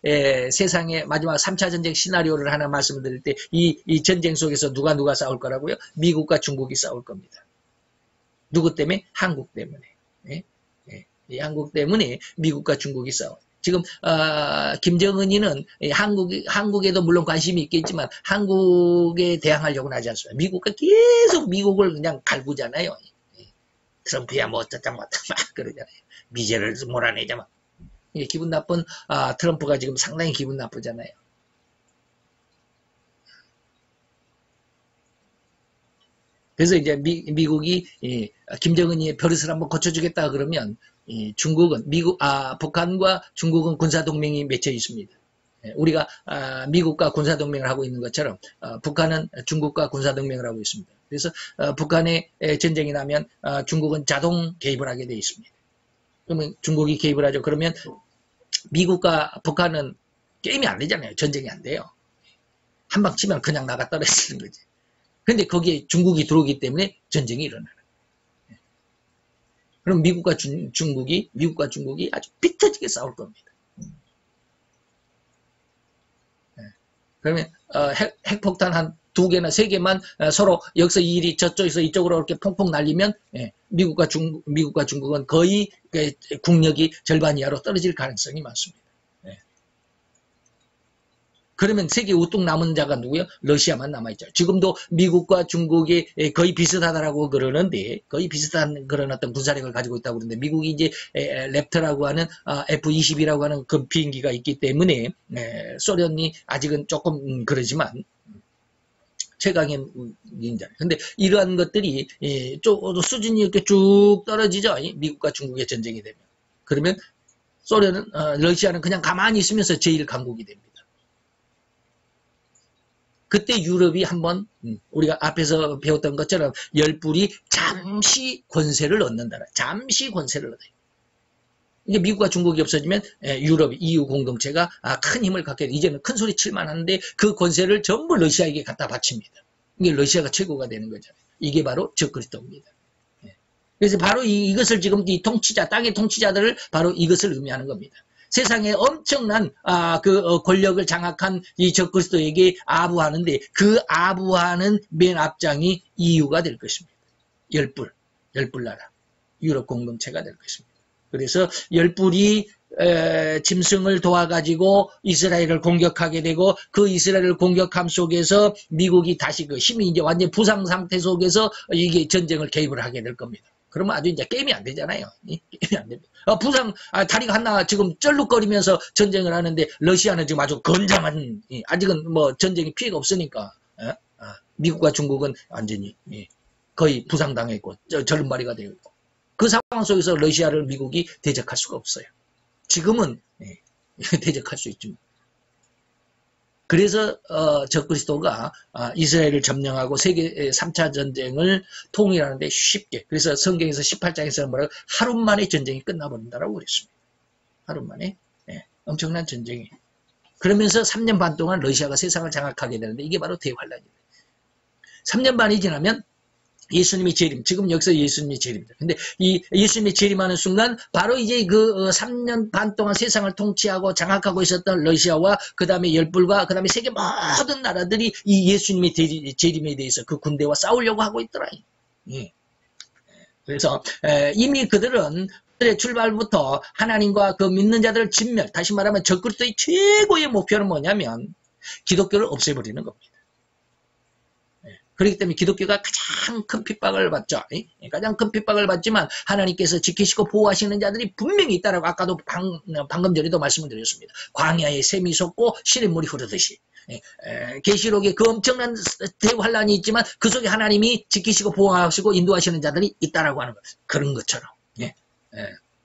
세상의 마지막 3차 전쟁 시나리오를 하나 말씀을 드릴 때 이 전쟁 속에서 누가 싸울 거라고요? 미국과 중국이 싸울 겁니다. 누구 때문에? 한국 때문에. 이 한국 때문에 미국과 중국이 싸워요. 지금 김정은이는 한국에도 물론 관심이 있겠지만 한국에 대항하려고는 하지 않습니다. 미국과 계속 미국을 그냥 갈구잖아요. 트럼프야 뭐 어쩌자 막 그러잖아요. 미제를 몰아내자 막. 기분 나쁜 트럼프가 지금 상당히 기분 나쁘잖아요. 그래서 이제 미국이 김정은이 버릇을 한번 고쳐주겠다 그러면 중국은 북한과 중국은 군사 동맹이 맺혀 있습니다. 우리가 미국과 군사 동맹을 하고 있는 것처럼 북한은 중국과 군사 동맹을 하고 있습니다. 그래서 북한의 전쟁이 나면 중국은 자동 개입을 하게 되어 있습니다. 그러면 중국이 개입을 하죠. 그러면 미국과 북한은 게임이 안 되잖아요. 전쟁이 안 돼요. 한 방 치면 그냥 나가 떨어지는 거지. 근데 거기에 중국이 들어오기 때문에 전쟁이 일어나는 거예요. 그럼 미국과 중국이 아주 삐뚤지게 싸울 겁니다. 그러면 핵폭탄 한 2개나 3개만 서로 여기서 이 일이 저쪽에서 이쪽으로 이렇게 퐁퐁 날리면 미국과 중국은 거의 국력이 절반 이하로 떨어질 가능성이 많습니다. 그러면 세계 우뚝 남은 자가 누구요? 러시아만 남아있죠. 지금도 미국과 중국이 거의 비슷하다라고 그러는데, 거의 비슷한 그런 어떤 군사력을 가지고 있다고 그러는데, 미국이 이제 랩터라고 하는 F-22라고 하는 그 비행기가 있기 때문에 소련이 아직은 조금 그러지만 최강의 인자. 근데 이러한 것들이 수준이 이렇게 쭉 떨어지죠. 미국과 중국의 전쟁이 되면. 그러면 러시아는 그냥 가만히 있으면서 제일 강국이 됩니다. 그때 유럽이 한번 우리가 앞에서 배웠던 것처럼 열불이 잠시 권세를 얻는다. 잠시 권세를 얻어요. 이게 미국과 중국이 없어지면 유럽, EU 공동체가 큰 힘을 갖게 돼요. 이제는 큰 소리 칠만 하는데 그 권세를 전부 러시아에게 갖다 바칩니다. 이게 러시아가 최고가 되는 거잖아요. 이게 바로 적그리스도입니다. 그래서 바로 이것을 지금 이 통치자, 땅의 통치자들을 바로 이것을 의미하는 겁니다. 세상에 엄청난 권력을 장악한 이 적그리스도에게 아부하는데 그 아부하는 맨 앞장이 EU가 될 것입니다. 열불나라 유럽 공동체가 될 것입니다. 그래서 열불이 짐승을 도와가지고 이스라엘을 공격하게 되고 그 이스라엘을 공격함 속에서 미국이 다시 그 힘이 이제 완전 부상 상태 속에서 이게 전쟁을 개입을 하게 될 겁니다. 그러면 아주 이제 게임이 안 되잖아요. 게임이 안 됩니다. 다리가 하나 지금 쩔룩거리면서 전쟁을 하는데 러시아는 지금 아주 건장한, 아직은 뭐 전쟁이 피해가 없으니까, 미국과 중국은 완전히 거의 부상당했고, 절름발이가 되어 있고. 그 상황 속에서 러시아를 미국이 대적할 수가 없어요. 지금은 대적할 수 있지만. 그래서 적그리스도가 이스라엘을 점령하고 세계 3차 전쟁을 통일하는데 쉽게, 그래서 성경에서 18장에서는 뭐라고 하루 만에 전쟁이 끝나버린다라고 그랬습니다. 하루 만에. 예, 엄청난 전쟁이. 그러면서 3년 반 동안 러시아가 세상을 장악하게 되는데 이게 바로 대환란입니다. 3년 반이 지나면 예수님이 재림, 지금 여기서 예수님이 재림입니다. 근데 이 예수님이 재림하는 순간 바로 이제 그 3년 반 동안 세상을 통치하고 장악하고 있었던 러시아와 그 다음에 열불과 그 다음에 세계 모든 나라들이 이 예수님의 재림에 대해서 그 군대와 싸우려고 하고 있더라. 예. 그래서 이미 그들은 출발부터 하나님과 그 믿는 자들을 진멸, 다시 말하면 적그리스도의 최고의 목표는 뭐냐면 기독교를 없애버리는 겁니다. 그렇기 때문에 기독교가 가장 큰 핍박을 받죠. 가장 큰 핍박을 받지만 하나님께서 지키시고 보호하시는 자들이 분명히 있다라고 아까도 방금 전에도 말씀을 드렸습니다. 광야에 샘이 솟고 시냇물이 흐르듯이. 계시록에 그 엄청난 대환란이 있지만 그 속에 하나님이 지키시고 보호하시고 인도하시는 자들이 있다라고 하는 것. 그런 것처럼.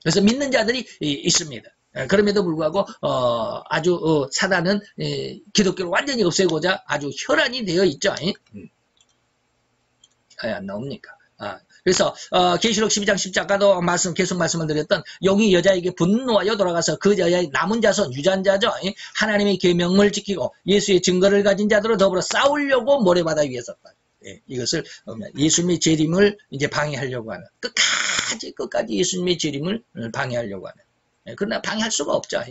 그래서 믿는 자들이 있습니다. 그럼에도 불구하고 아주 사단은 기독교를 완전히 없애고자 아주 혈안이 되어 있죠. 안 나옵니까? 그래서 계시록 12장 10절 아까도 계속 말씀을 드렸던 용이 여자에게 분노하여 돌아가서 그 여자의 남은 자손 유전자죠. 하나님의 계명을 지키고 예수의 증거를 가진 자들로 더불어 싸우려고 모래바다 위에 섰다. 이것을 예수님의 재림을 이제 방해하려고 하는, 끝까지 예수님의 재림을 방해하려고 하는. 그러나 방해할 수가 없죠.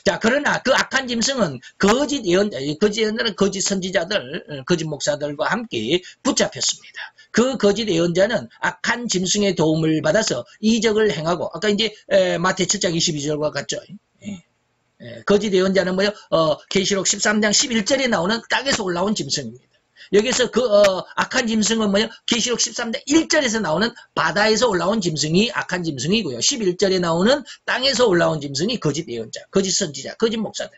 자, 그러나 그 악한 짐승은 거짓 예언자는 거짓 선지자들, 거짓 목사들과 함께 붙잡혔습니다. 그 거짓 예언자는 악한 짐승의 도움을 받아서 이적을 행하고, 아까 이제 마태 7장 22절과 같죠. 거짓 예언자는 뭐요? 계시록 13장 11절에 나오는 땅에서 올라온 짐승입니다. 여기서 그 악한 짐승은 뭐예요? 계시록 13장 1절에서 나오는 바다에서 올라온 짐승이 악한 짐승이고요. 11절에 나오는 땅에서 올라온 짐승이 거짓 예언자, 거짓 선지자, 거짓 목사들.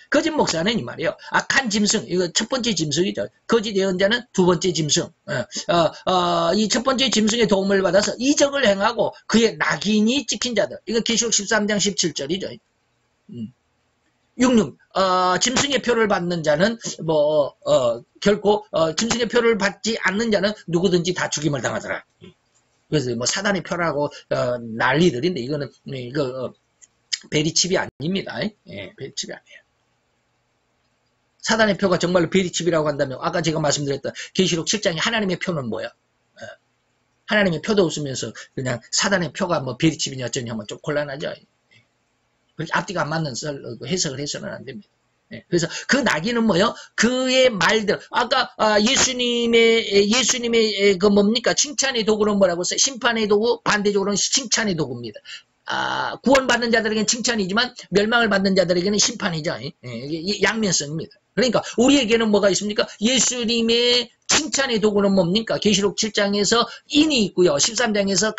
거짓 목사는 이 말이에요. 악한 짐승, 이거 첫 번째 짐승이죠. 거짓 예언자는 두 번째 짐승. 이 첫 번째 짐승의 도움을 받아서 이적을 행하고 그의 낙인이 찍힌 자들. 이거 계시록 13장 17절이죠. 66. 짐승의 표를 받는 자는 결코 짐승의 표를 받지 않는 자는 누구든지 다 죽임을 당하더라. 그래서 사단의 표라고 난리들인데 이거는 베리칩이 아닙니다. 베리칩이 아니에요. 사단의 표가 정말로 베리칩이라고 한다면 아까 제가 말씀드렸던 계시록 7장에 하나님의 표는 뭐야? 하나님의 표도 없으면서 그냥 사단의 표가 베리칩이냐 어쩌냐 하면 좀 곤란하죠. 앞뒤가 안 맞는 해석을 해서는 안 됩니다. 그래서 그 낙인은 뭐요? 그의 말들. 아까 예수님의 그 뭡니까? 칭찬의 도구는 뭐라고 했어요? 심판의 도구, 반대적으로는 칭찬의 도구입니다. 구원받는 자들에게는 칭찬이지만 멸망을 받는 자들에게는 심판이죠. 양면성입니다. 그러니까 우리에게는 뭐가 있습니까? 예수님의 칭찬의 도구는 뭡니까? 계시록 7장에서 인이 있고요. 13장에서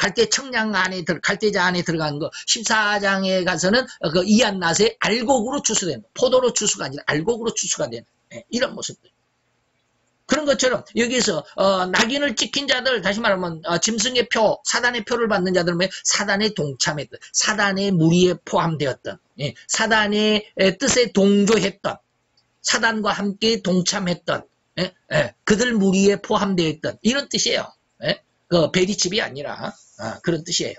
갈대자 안에 들어간 거. 14장에 가서는 그 이안낫의 알곡으로 추수된, 포도로 추수가 아니라 알곡으로 추수가 되는 이런 모습들. 그런 것처럼 여기서 낙인을 찍힌 자들, 다시 말하면 짐승의 표, 사단의 표를 받는 자들은 사단에 동참했던, 사단의 무리에 포함되었던, 사단의 뜻에 동조했던, 사단과 함께 동참했던 그들 무리에 포함되어 있던 이런 뜻이에요. 그 베리칩이 아니라 그런 뜻이에요.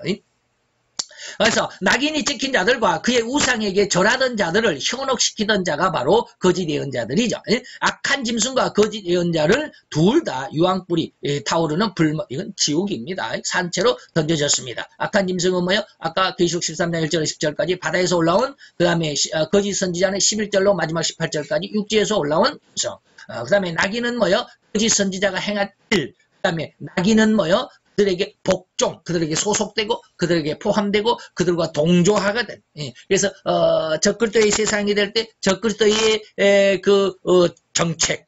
그래서 낙인이 찍힌 자들과 그의 우상에게 절하던 자들을 현혹시키던 자가 바로 거짓 예언자들이죠. 악한 짐승과 거짓 예언자를 둘 다 유황불이 타오르는 불, 이건 지옥입니다. 산채로 던져졌습니다. 악한 짐승은 뭐예요? 아까 계시록 13장 1절 10절까지 바다에서 올라온, 그 다음에 거짓 선지자는 11절로 마지막 18절까지 육지에서 올라온 짐승. 그 다음에 낙인은 뭐예요? 거짓 선지자가 행한 일. 그 다음에 낙인은 뭐예요? 그들에게 복종, 그들에게 소속되고, 그들에게 포함되고, 그들과 동조하거든. 그래서 적그리스도의 세상이 될 때 적그리스도의 정책,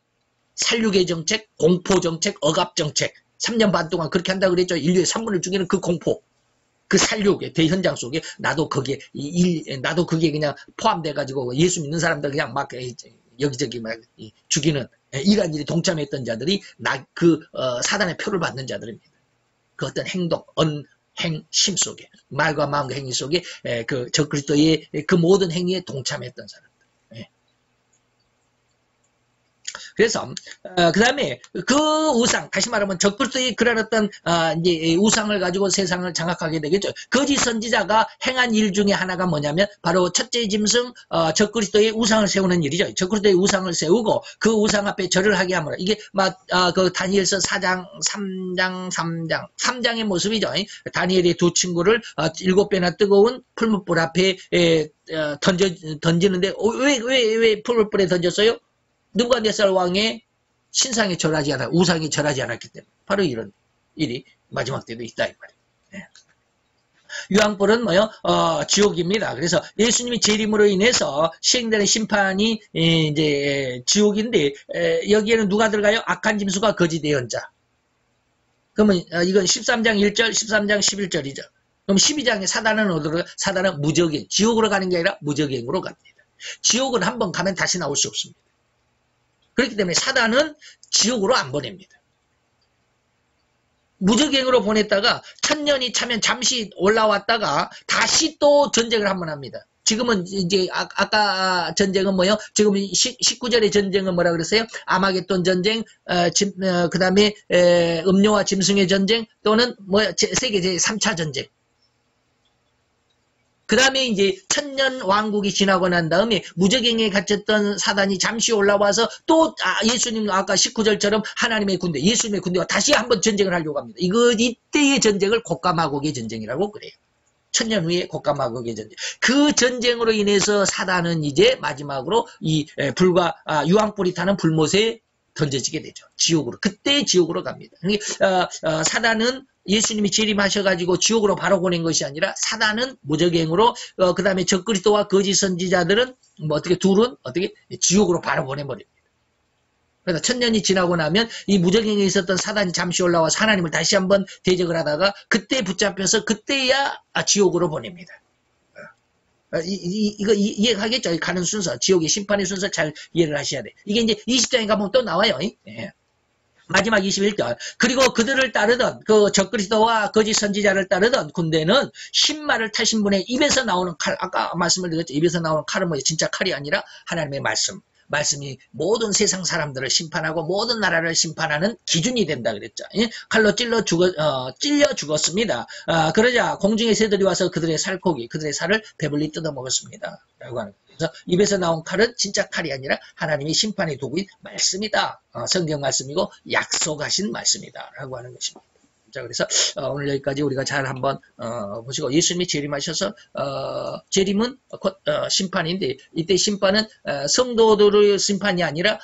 살육의 정책, 공포 정책, 억압 정책, 3년 반 동안 그렇게 한다 그랬죠. 인류의 3분을 죽이는 그 공포, 그 살육의 대현장 속에 나도 거기에 그냥 포함돼가지고 예수 믿는 사람들 그냥 막 여기저기 막 죽이는 이러한 일에 동참했던 자들이 사단의 표를 받는 자들입니다. 그 어떤 행동, 행심 속에, 말과 마음과 행위 속에 그 적그리스도의 그 모든 행위에 동참했던 사람들. 그래서 그 다음에 그 우상, 다시 말하면 적그리스도의 그런 어떤 이제 우상을 가지고 세상을 장악하게 되겠죠. 거짓 선지자가 행한 일 중에 하나가 뭐냐면 바로 첫째 짐승 적그리스도의 우상을 세우는 일이죠. 적그리스도의 우상을 세우고 그 우상 앞에 절을 하게 하므로 이게 그 다니엘서 4장 3장의 모습이죠. 다니엘의 두 친구를 7배나 뜨거운 풀무불 앞에 던지는데 왜 풀무불에 던졌어요? 느부갓네살 왕의 신상에 절하지 않아, 우상에 절하지 않았기 때문에 바로 이런 일이 마지막 때도 있다 이 말이에요. 네. 유황불은 뭐요? 지옥입니다. 그래서 예수님이 재림으로 인해서 시행되는 심판이 이제 지옥인데 여기에는 누가 들어가요? 악한 짐승과 거짓 예언자. 그러면 이건 13장 1절, 13장 11절이죠. 그럼 12장에 사단은 어디로 가요? 사단은 무적행, 지옥으로 가는 게 아니라 무적행으로 갑니다. 지옥은 한번 가면 다시 나올 수 없습니다. 그렇기 때문에 사단은 지옥으로 안 보냅니다. 무적행으로 보냈다가 1000년이 차면 잠시 올라왔다가 다시 또 전쟁을 한번 합니다. 지금은 이제 아까 전쟁은 뭐요? 지금 19절의 전쟁은 뭐라 그랬어요? 아마겟돈 전쟁, 그 다음에 음료와 짐승의 전쟁 또는 세계 제3차 전쟁. 그 다음에 이제 1000년 왕국이 지나고 난 다음에 무적행에 갇혔던 사단이 잠시 올라와서 또 예수님 아까 19절처럼 하나님의 군대, 예수님의 군대와 다시 한번 전쟁을 하려고 합니다. 이때의 전쟁을 곡가마곡의 전쟁이라고 그래요. 1000년 후에 곡가마곡의 전쟁. 그 전쟁으로 인해서 사단은 이제 마지막으로 이 불과 유황불이 타는 불못에 던져지게 되죠. 지옥으로. 그때 지옥으로 갑니다. 사단은 예수님이 재림하셔가지고 지옥으로 바로 보낸 것이 아니라 사단은 무적행으로 그 다음에 적그리스도와 거짓 선지자들은 둘은 지옥으로 바로 보내버립니다. 그래서 1000년이 지나고 나면 이 무적행에 있었던 사단이 잠시 올라와서 하나님을 다시 한번 대적을 하다가 그때 붙잡혀서 그때야 지옥으로 보냅니다. 이거 이해하겠죠? 가는 순서, 지옥의 심판의 순서 잘 이해를 하셔야 돼. 이게 이제 20장에 가면 또 나와요. 예. 마지막 21절. 그리고 그들을 따르던 그 적그리스도와 거짓 선지자를 따르던 군대는 흰말을 타신 분의 입에서 나오는 칼, 아까 말씀을 드렸죠. 입에서 나오는 칼은 뭐예요? 진짜 칼이 아니라 하나님의 말씀이 모든 세상 사람들을 심판하고 모든 나라를 심판하는 기준이 된다 그랬죠. 예? 칼로 찔려 죽었습니다. 그러자 공중의 새들이 와서 그들의 살코기, 그들의 살을 배불리 뜯어먹었습니다. 라고 하는 거예요. 그래서 입에서 나온 칼은 진짜 칼이 아니라 하나님의 심판의 도구인 말씀이다. 성경 말씀이고 약속하신 말씀이다. 라고 하는 것입니다. 자, 그래서 오늘 여기까지 우리가 잘 한번 보시고 예수님이 재림하셔서 재림은 곧 심판인데 이때 심판은 성도들의 심판이 아니라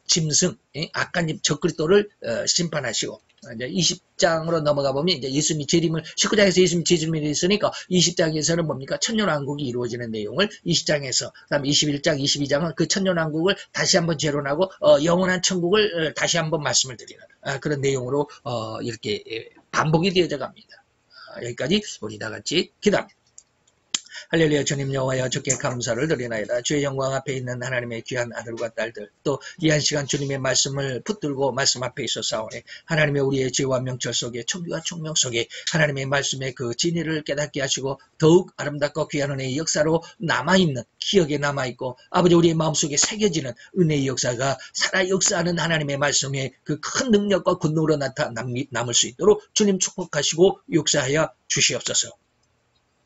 짐승, 악한 적그리스도를 심판하시고 이제 20장으로 넘어가 보면 이제 예수님이 재림을 19장에서 예수님이 재림을 했으니까 20장에서는 뭡니까? 천년왕국이 이루어지는 내용을 20장에서 그다음에 21장, 22장은 그 천년왕국을 다시 한번 재론하고 영원한 천국을 다시 한번 말씀을 드리는 그런 내용으로 이렇게 반복이 되어져 갑니다. 여기까지 우리 다 같이 기도합니다. 할렐루야. 주님 여호와여, 주께 감사를 드리나이다. 주의 영광 앞에 있는 하나님의 귀한 아들과 딸들, 또 이 한 시간 주님의 말씀을 붙들고 말씀 앞에 있어싸우니 하나님의 우리의 죄와 명철 속에 총비와 총명 속에 하나님의 말씀의 그 진리를 깨닫게 하시고 더욱 아름답고 귀한 은혜의 역사로 남아있는, 기억에 남아있고 아버지 우리의 마음속에 새겨지는 은혜의 역사가 살아 역사하는 하나님의 말씀의 그 큰 능력과 권능으로 남을 수 있도록 주님 축복하시고 역사하여 주시옵소서.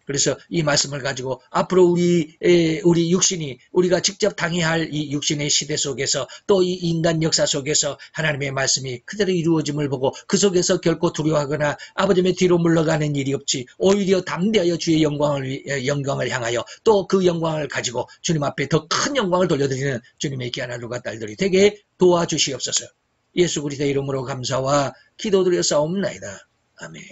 그래서 이 말씀을 가지고 앞으로 우리 육신이 우리가 직접 당해야 할 이 육신의 시대 속에서 또 이 인간 역사 속에서 하나님의 말씀이 그대로 이루어짐을 보고 그 속에서 결코 두려워하거나 아버지의 뒤로 물러가는 일이 없이 오히려 담대하여 주의 영광을 향하여 또 그 영광을 가지고 주님 앞에 더 큰 영광을 돌려드리는 주님의 귀한 아들과 딸들이 되게 도와주시옵소서. 예수 그리스도의 이름으로 감사와 기도드려 싸움나이다. 아멘.